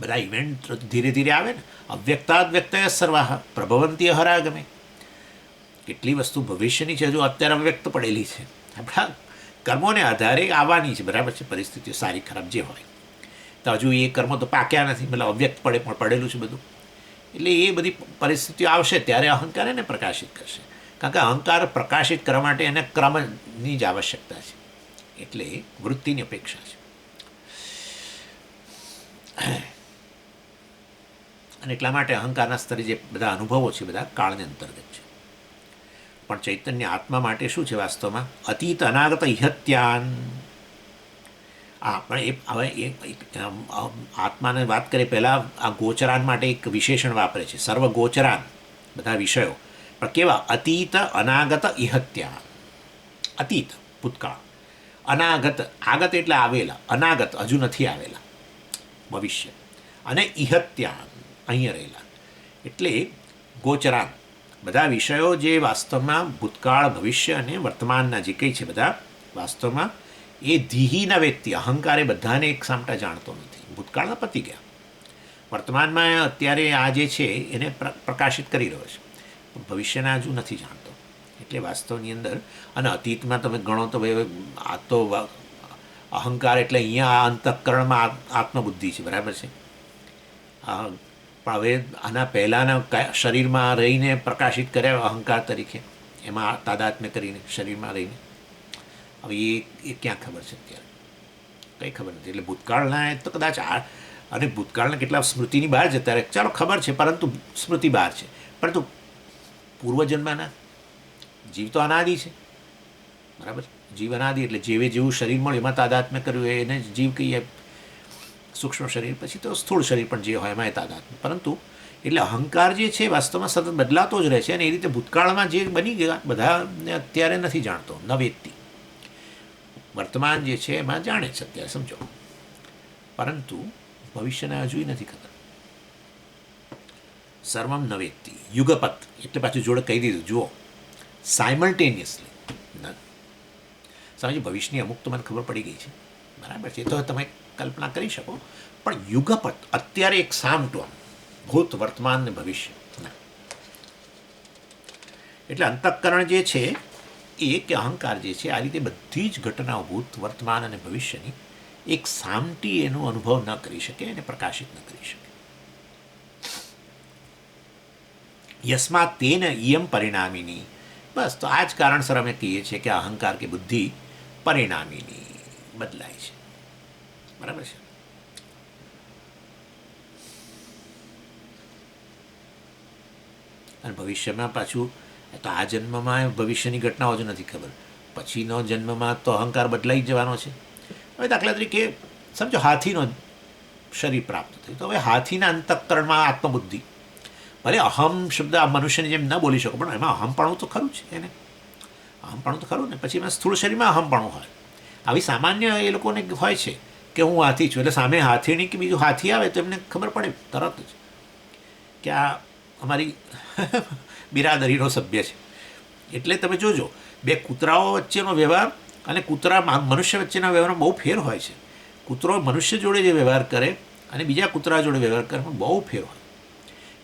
બધા ઇવેન્ટ ધીરે ધીરે આવે ને. અવ્યક્તાદ વ્યક્તય સર્વાહ પ્રભવંતી હરાગમે. કેટલી વસ્તુ ભવિષ્યની છે, હજુ અત્યારે અવ્યક્ત પડેલી છે. આપણા કર્મોને આધારે આવવાની છે, બરાબર છે, પરિસ્થિતિઓ સારી ખરાબ જે હોય. તો હજુ એ કર્મો તો પાક્યા નથી, મતલબ અવ્યક્ત પડેલું છે બધું. એટલે એ બધી પરિસ્થિતિઓ આવશે ત્યારે અહંકાર એને પ્રકાશિત કરશે. કારણ કે અહંકાર પ્રકાશિત કરવા માટે એને ક્રમની જ આવશ્યકતા છે. એટલે વૃત્તિની અપેક્ષા છે. અને એટલા માટે અહંકારના સ્તરે જે બધા અનુભવો છે બધા કાળને અંતર્ગત છે. પણ ચૈતન્ય આત્મા માટે શું છે વાસ્તવમાં? અતીત અનાગત ઇહત્યાન. પણ એ હવે આત્માને વાત કરીએ પહેલાં આ ગોચરાન માટે એક વિશેષણ વાપરે છે, સર્વ ગોચરાન, બધા વિષયો. પણ કેવા? અતીત અનાગત ઇહત્યાન. અતીત ભૂતકાળ, અનાગત આગત એટલે આવેલા, અનાગત હજુ નથી આવેલા, ભવિષ્ય, અને ઇહત્યાન અહીંયા રહેલા. એટલે ગોચરાન બધા વિષયો જે વાસ્તવમાં ભૂતકાળ ભવિષ્ય અને વર્તમાનના જે કંઈ છે બધા વાસ્તવમાં એ ધીહીના વ્યક્તિ અહંકારે બધાને એક સામટા જાણતો નથી. ભૂતકાળના પતી ગયા, વર્તમાનમાં અત્યારે આ જે છે એને પ્રકાશિત કરી રહ્યો છે, ભવિષ્યના હજુ નથી જાણતો. એટલે વાસ્તવની અંદર અને અતીતમાં તમે ગણો તો ભાઈ આ તો અહંકાર એટલે અહીંયા આ અંતઃકરણમાં આત્મબુદ્ધિ છે, બરાબર છે. પણ હવે આના પહેલાંના શરીરમાં રહીને પ્રકાશિત કર્યા અહંકાર તરીકે, એમાં તાદાત્મ્ય કરીને શરીરમાં રહીને. હવે એ ક્યાં ખબર છે અત્યારે? કંઈ ખબર નથી. એટલે ભૂતકાળના તો કદાચ અને ભૂતકાળના કેટલા સ્મૃતિની બહાર જતા રહે, ચાલો ખબર છે, પરંતુ સ્મૃતિ બહાર છે. પરંતુ પૂર્વજન્મના જીવ તો અનાદિ છે, બરાબર. જીવ અનાદિ એટલે જેવું શરીર મળ્યું એમાં તાદાત્મ્ય કર્યું એને જીવ કહીએ. સૂક્ષ્મ શરીર પછી તો સ્થૂળ શરીર પણ જે હોય એમાં એ તાદાત્મ્ય. પરંતુ એટલે અહંકાર જે છે વાસ્તવમાં સતત બદલાતો જ રહે છે. અને એ રીતે ભૂતકાળમાં જે બની ગયા બધાને અત્યારે નથી જાણતો, ન વેદતી. વર્તમાન જે છે એમાં જાણે છે અત્યારે, સમજો, પરંતુ ભવિષ્યના હજુ નથી ખબર. સર્વમ ન વેદતી યુગપત એટલે પાછું જોડે કહી દીધું, જુઓ, સાયમલ્ટેનિયસલી. સમજો ભવિષ્યની અમુક તો મને ખબર પડી ગઈ છે, બરાબર છે, તો તમે કલ્પના કરી શકો. પણ યુગપત અત્યારે એક સામટું આમ ભૂત વર્તમાન ને ભવિષ્ય ના. એટલે અંતઃકરણ જે છે એ કે અહંકાર જે છે આ રીતે બધી જ ઘટનાઓ ભૂત વર્તમાન અને ભવિષ્યની એક સામટી એનો અનુભવ ન કરી શકે, એને પ્રકાશિત ન કરી શકે. યસ્માત તેન ઇયમ પરિણામિની. બસ તો આ જ કારણસર અમે કહીએ છીએ કે અહંકાર કે બુદ્ધિ પરિણામિની બદલાય છે, બરાબર છે. અને ભવિષ્યમાં પાછું તો આ જન્મમાં ભવિષ્યની ઘટનાઓ જ નથી ખબર, પછીનો જન્મમાં તો અહંકાર બદલાઈ જવાનો છે. હવે દાખલા તરીકે સમજો હાથીનો શરીર પ્રાપ્ત થયું, તો હવે હાથીના અંતઃકરણમાં આત્મબુદ્ધિ, ભલે અહમ શબ્દ આ મનુષ્યની જેમ ન બોલી શકો પણ એમાં અહમપણું તો ખરું છે, એને અહમપણું તો ખરું ને. પછી એમાં સ્થૂળ શરીરમાં અહમપણું હોય. આવી સામાન્ય એ લોકોને હોય છે કે હું હાથી છું, એટલે સામે હાથીની કે બીજું હાથી આવે તો એમને ખબર પડે તરત જ કે આ અમારી બિરાદરીનો સભ્ય છે. એટલે તમે જોજો, બે કૂતરાઓ વચ્ચેનો વ્યવહાર અને મનુષ્ય વચ્ચેના વ્યવહારમાં બહુ ફેર હોય છે. કૂતરો મનુષ્ય જોડે જે વ્યવહાર કરે અને બીજા કૂતરા જોડે વ્યવહાર કરે બહુ ફેર હોય.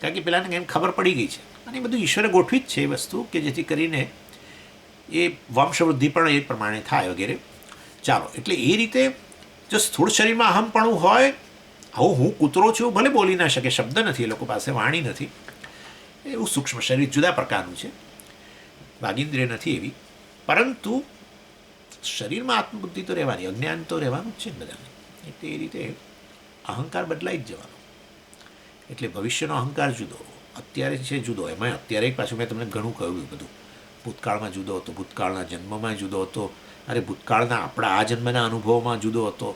કારણ કે પેલાને એમ ખબર પડી ગઈ છે, અને એ બધું ઈશ્વરે ગોઠવી જ છે એ વસ્તુ, કે જેથી કરીને એ વંશવૃદ્ધિ પણ એ પ્રમાણે થાય વગેરે. ચાલો, એટલે એ રીતે જો સ્થૂળ શરીરમાં અહમપણું હોય, આવું હું કૂતરો છું ભલે બોલી ના શકે, શબ્દ નથી એ લોકો પાસે, વાણી નથી, એવું સૂક્ષ્મ શરીર જુદા પ્રકારનું છે, વાગીન્દ્રિય નથી એવી, પરંતુ શરીરમાં આત્મબુદ્ધિ તો રહેવાની, અજ્ઞાન તો રહેવાનું જ છે બધાને. એટલે એ રીતે અહંકાર બદલાઈ જ જવાનો. એટલે ભવિષ્યનો અહંકાર જુદો, અત્યારે છે જુદો. એમાં અત્યારે પાછું મેં તમને ઘણું કહ્યું બધું. ભૂતકાળમાં જુદો હતો, ભૂતકાળના જન્મમાં જુદો હતો, અરે ભૂતકાળના આપણા આ જન્મના અનુભવમાં જુદો હતો,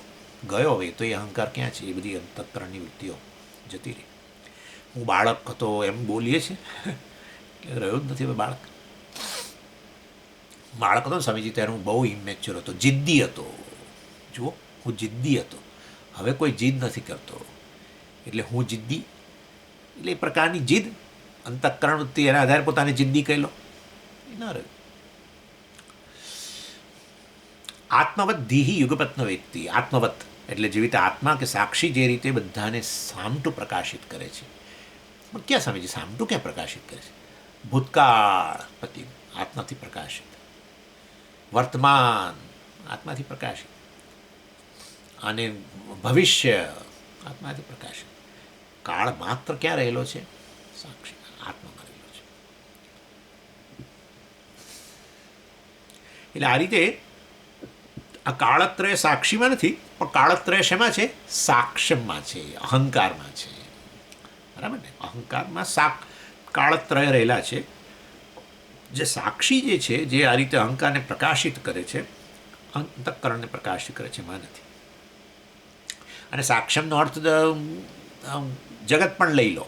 ગયો હવે તો એ અહંકાર ક્યાં છે? એ બધી અંતઃકરણની વૃત્તિઓ જતી રહી. હું બાળક હતો એમ બોલીએ છીએ રહ્યો જ નથી હવે બાળક. બાળક હતો સ્વામીજી ત્યારે હું બહુ ઇમેચ્યોર હતો, જિદ્દી હતો. જુઓ, હું જિદ્દી હતો. હવે કોઈ જીદ નથી કરતો. એટલે હું જિદ્દી એટલે એ પ્રકારની જીદ, અંતઃકરણ વૃત્તિ, એના આધારે પોતાને જિદ્દી કહી લો, એ ના રહ્યું. આત્મવત ધીહી યુગપત્ન વ્યક્તિ. આત્મવત એટલે જેવી રીતે આત્મા કે સાક્ષી જે રીતે બધાને સામટું પ્રકાશિત કરે છે, પણ ક્યાં સ્વામીજી સામટું ક્યાં પ્રકાશિત કરે છે? ભૂતકાળ પતિ આત્માથી પ્રકાશિત, વર્તમાન આત્માથી પ્રકાશિત, અને ભવિષ્ય આત્માથી પ્રકાશિત. કાળ માત્ર ક્યાં રહેલો છે? સાક્ષી આત્મામાં રહેલો છે. એટલે આ રીતે આ કાળત્રય સાક્ષીમાં નથી, પણ કાળત્રય શેમાં છે? સાક્ષ્યમાં છે, અહંકારમાં છે. બરાબર ને? અહંકારમાં કાળત્રય રહેલા છે. જે સાક્ષી જે છે, જે આ રીતે અહંકારને પ્રકાશિત કરે છે, અંતઃકરણને પ્રકાશિત કરે છે, એમાં નથી. અને સાક્ષ્યમનો અર્થ જગત પણ લઈ લો,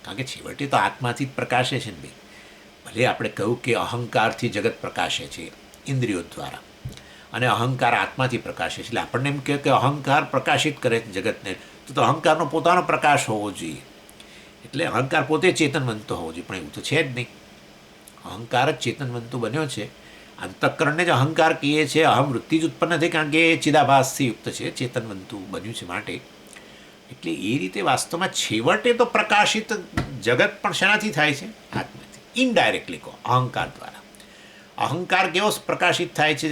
કારણ કે છેવટે તો આત્માથી જ પ્રકાશે છે ને ભાઈ. ભલે આપણે કહ્યું કે અહંકારથી જગત પ્રકાશે છે ઇન્દ્રિયો દ્વારા, અને અહંકાર આત્માથી પ્રકાશે છે. એટલે આપણને એમ કહે કે અહંકાર પ્રકાશિત કરે છે જગતને, તો અહંકારનો પોતાનો પ્રકાશ હોવો જોઈએ. એટલે અહંકાર પોતે ચેતનવંતો હોવો જોઈએ, પણ એવું તો છે જ નહીં. અહંકાર જ ચેતનવંતુ બન્યો છે. અંતઃકરણને જ અહંકાર કહીએ છીએ. અહમ વૃત્તિ જ ઉત્પન્ન થઈ, કારણ કે એ ચિદાભાસથી યુક્ત છે, ચેતનવંતુ બન્યું છે માટે. એટલે એ રીતે વાસ્તવમાં છેવટે તો પ્રકાશિત જગત પણ શેનાથી થાય છે? આત્માથી. ઇનડાયરેક્ટલી કહો, અહંકાર દ્વારા. અહંકાર કેવો પ્રકાશિત થાય છે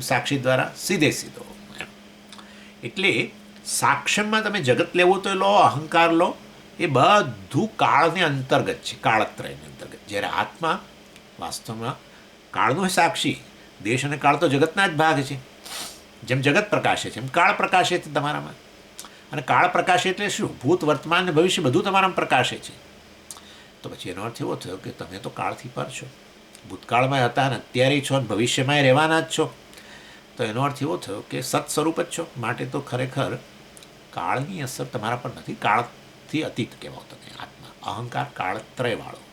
સાક્ષી દ્વારા? સીધે સીધો. એટલે સાક્ષ્યમાં તમે જગત લેવું તો લો, અહંકાર લો, એ બધું કાળને અંતર્ગત છે, કાળત્રયને અંતર્ગત. જ્યારે આત્મા વાસ્તવમાં કાળનો સાક્ષી. દેશ અને કાળ તો જગતના જ ભાગ છે. જેમ જગત પ્રકાશે છે એમ કાળ પ્રકાશે છે તમારામાં. અને કાળ પ્રકાશે એટલે શું? ભૂત, વર્તમાન ને ભવિષ્ય બધું તમારામાં પ્રકાશે છે. તો પછી એનો અર્થ એવો થયો કે તમે તો કાળથી પર છો. ભૂતકાળમાં હતા અને અત્યારે છો, ભવિષ્યમાં રહેવાના જ છો. તો એનો અર્થ એવો થયો કે સત સ્વરૂપ જ છો. માટે તો ખરેખર કાળની અસર તમારા પર નથી. કાળથી અતીત કહેવાઓ તમે આત્મા. અહંકાર કાળત્રયવાળો.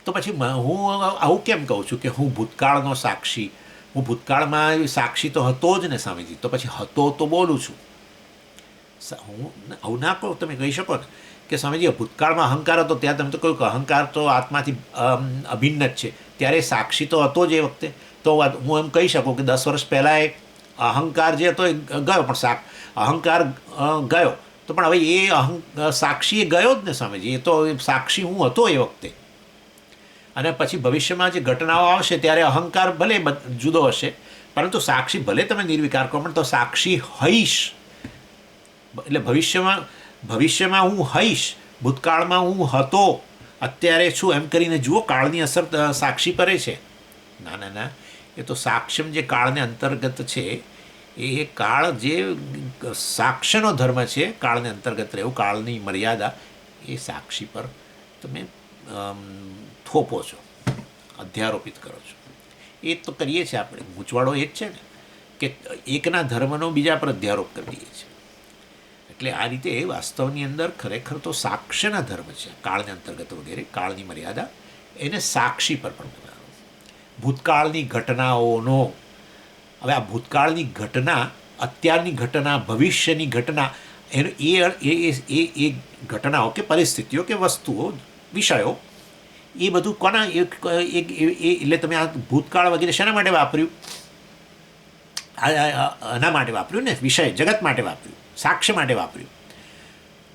તો પછી હું આવું કેમ કહું છું કે હું ભૂતકાળનો સાક્ષી? હું ભૂતકાળમાં સાક્ષી તો હતો જ ને સ્વામીજી. તો પછી હતો તો બોલું છું. હું આવું ના કહું. તમે કહી શકો ને કે સ્વામીજી ભૂતકાળમાં અહંકાર હતો, ત્યાં તમે તો કહ્યું કે અહંકાર તો આત્માથી અભિન્ન જ છે, ત્યારે સાક્ષી તો હતો જ એ વખતે. તો હું એમ કહી શકું કે 10 વર્ષ પહેલાં એ અહંકાર જે હતો એ ગયો, પણ અહંકાર ગયો તો પણ હવે એ સાક્ષી એ ગયો જ ને સ્વામીજી. એ તો સાક્ષી હું હતો એ વખતે. અને પછી ભવિષ્યમાં જે ઘટનાઓ આવશે ત્યારે અહંકાર ભલે જુદો હશે, પરંતુ સાક્ષી ભલે તમે નિર્વિકાર કહો, પણ તો સાક્ષી હઈશ. એટલે ભવિષ્યમાં હું હઈશ, ભૂતકાળમાં હું હતો, અત્યારે છું, એમ કરીને જુઓ કાળની અસર સાક્ષી કરે છે. ના ના ના, એ તો સાક્ષ્યમ જે કાળને અંતર્ગત છે, એ કાળ જે સાક્ષ્યનો ધર્મ છે, કાળને અંતર્ગત રહેવું, કાળની મર્યાદા, એ સાક્ષી પર તમે થોપો છો, અધ્યારોપિત કરો છો. એ તો કરીએ છીએ આપણે. ગૂંચવાડો એ જ છે ને કે એકના ધર્મનો બીજા પર અધ્યારોપ કરી દઈએ છીએ. એટલે આ રીતે વાસ્તવની અંદર ખરેખર તો સાક્ષ્યના ધર્મ છે, કાળને અંતર્ગત વગેરે, કાળની મર્યાદા, એને સાક્ષી પર પણ બનાવો. ભૂતકાળની ઘટનાઓનો, હવે આ ભૂતકાળની ઘટના, અત્યારની ઘટના, ભવિષ્યની ઘટના, એનો એ ઘટનાઓ કે પરિસ્થિતિઓ કે વસ્તુઓ, વિષયો, એ બધું કોના એટલે તમે આ ભૂતકાળ વગેરે શેના માટે વાપર્યું? આના માટે વાપર્યું ને, વિષય જગત માટે વાપર્યું, સાક્ષ્ય માટે વાપર્યું.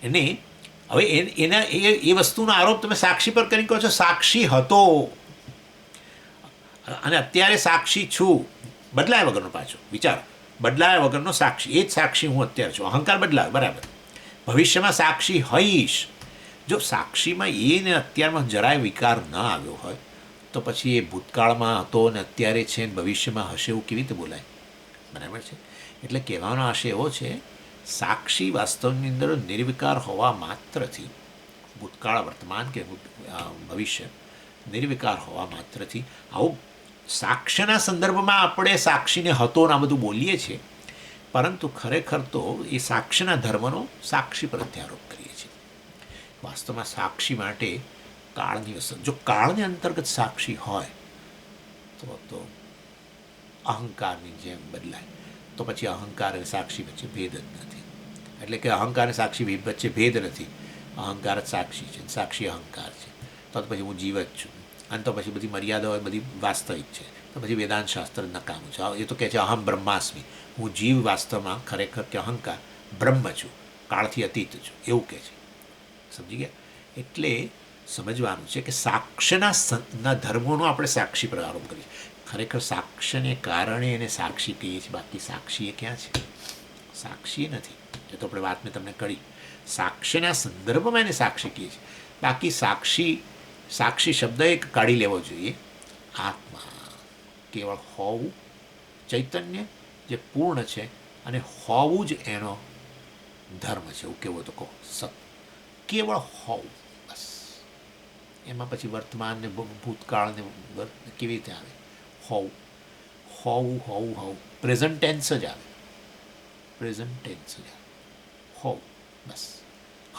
એને હવે એના એ વસ્તુનો આરોપ તમે સાક્ષી પર કરી કહો છો સાક્ષી હતો અને અત્યારે સાક્ષી છું. બદલાયા વગરનો પાછો વિચારો, બદલાયા વગરનો સાક્ષી, એ જ સાક્ષી હું અત્યારે છું. અહંકાર બદલાવે બરાબર. ભવિષ્યમાં સાક્ષી હઈશ. જો સાક્ષીમાં એને અત્યારમાં જરાય વિકાર ન આવ્યો હોય તો પછી એ ભૂતકાળમાં હતો ને અત્યારે છે ને ભવિષ્યમાં હશે એવું કેવી રીતે બોલાય? બરાબર છે. એટલે કહેવાનો આશય એવો છે, સાક્ષી વાસ્તવની અંદર નિર્વિકાર હોવા માત્રથી, ભૂતકાળ, વર્તમાન કે ભવિષ્ય નિર્વિકાર હોવા માત્રથી, આવું સાક્ષ્યના સંદર્ભમાં આપણે સાક્ષીને હતો ને આ બધું બોલીએ છીએ, પરંતુ ખરેખર તો એ સાક્ષ્યના ધર્મનો સાક્ષી પર આરોપ કરીએ છીએ. વાસ્તવમાં સાક્ષી માટે કાળની અસર, જો કાળને અંતર્ગત સાક્ષી હોય તો અહંકારની જેમ બદલાય, તો પછી અહંકાર અને સાક્ષી વચ્ચે ભેદ જ નથી. એટલે કે અહંકાર અને સાક્ષી વચ્ચે ભેદ નથી, અહંકાર જ સાક્ષી છે, સાક્ષી અહંકાર છે. તો પછી હું જીવ જ છું, અને તો પછી બધી મર્યાદાઓ બધી વાસ્તવિક છે. તો પછી વેદાંત શાસ્ત્ર નકામું છે. એ તો કહે છે અહમ બ્રહ્માસ્મિ, હું જીવ વાસ્તવમાં ખરેખર કે અહંકાર બ્રહ્મ છું, કાળથી અતીત છું, એવું કહે છે. સમજી ગયા? એટલે સમજવાનું છે કે સાક્ષ્યના ધર્મોનો આપણે સાક્ષી પર આરોપ કરીએ. ખરેખર સાક્ષ્યને કારણે એને સાક્ષી કહીએ છીએ, બાકી સાક્ષી એ ક્યાં છે? સાક્ષી નથી. એ તો આપણે વાત મેં તમને કરી. સાક્ષ્યના સંદર્ભમાં એને સાક્ષી કહીએ છીએ, બાકી સાક્ષી શબ્દ એક કાઢી લેવો જોઈએ. આત્મા કેવળ હોવું, ચૈતન્ય જે પૂર્ણ છે, અને હોવું જ એનો ધર્મ છે, એવું કેવો તો કહો. સત કેવળ હોવું, બસ. એમાં પછી વર્તમાન ને ભૂતકાળ ને કેવી રીતે આવે? હોવું હોવું હોવું હોવું પ્રેઝન્ટ ટેન્સ જ આવે, પ્રેઝન્ટ ટેન્સ જ આવે. હોવું બસ.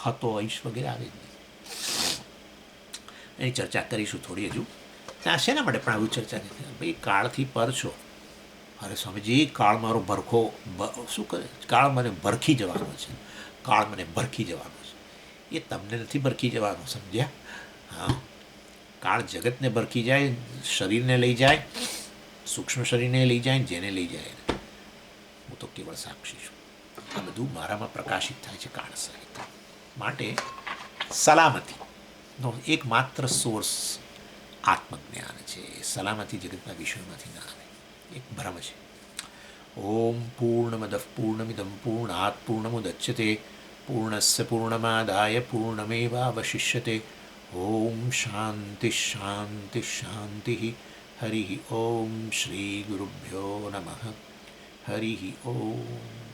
હતો ઈશ વગેરે આવે જ નહીં. એની ચર્ચા કરીશું થોડી હજુ. ત્યાં શેના માટે પણ આવું ચર્ચા નથી? ભાઈ કાળથી પર છો. અરે સ્વામીજી, કાળ મારો ભરખો શું કરે? કાળ મને ભરખી જવાનો છે, કાળ મને ભરખી જવાનો છે. એ તમને નથી ભરખી જવાનો, સમજ્યા? હા, કાળ જગતને ભરખી જાય, શરીરને લઈ જાય, સૂક્ષ્મ શરીરને લઈ જાય, જેને લઈ જાય. હું તો કેવળ સાક્ષી છું. આ બધું મારામાં પ્રકાશિત થાય છે કાળ સહિત. માટે સલામતીનો એકમાત્ર સોર્સ આત્મજ્ઞાન છે. સલામતી જગતના વિષયોમાંથી ના આવે, એક ભ્રમ છે. ઓમ પૂર્ણમદ પૂર્ણમિદમ પૂર્ણાત પૂર્ણમુદચ્યતે પૂર્ણસ્ય પૂર્ણમાદાય પૂર્ણમેવાવશિષ્યતે. ઓમ શાંતિ શાંતિ શાંતિ. હરિ ઓમ શ્રી ગુરુભ્યો નમઃ. હરિ ઓમ.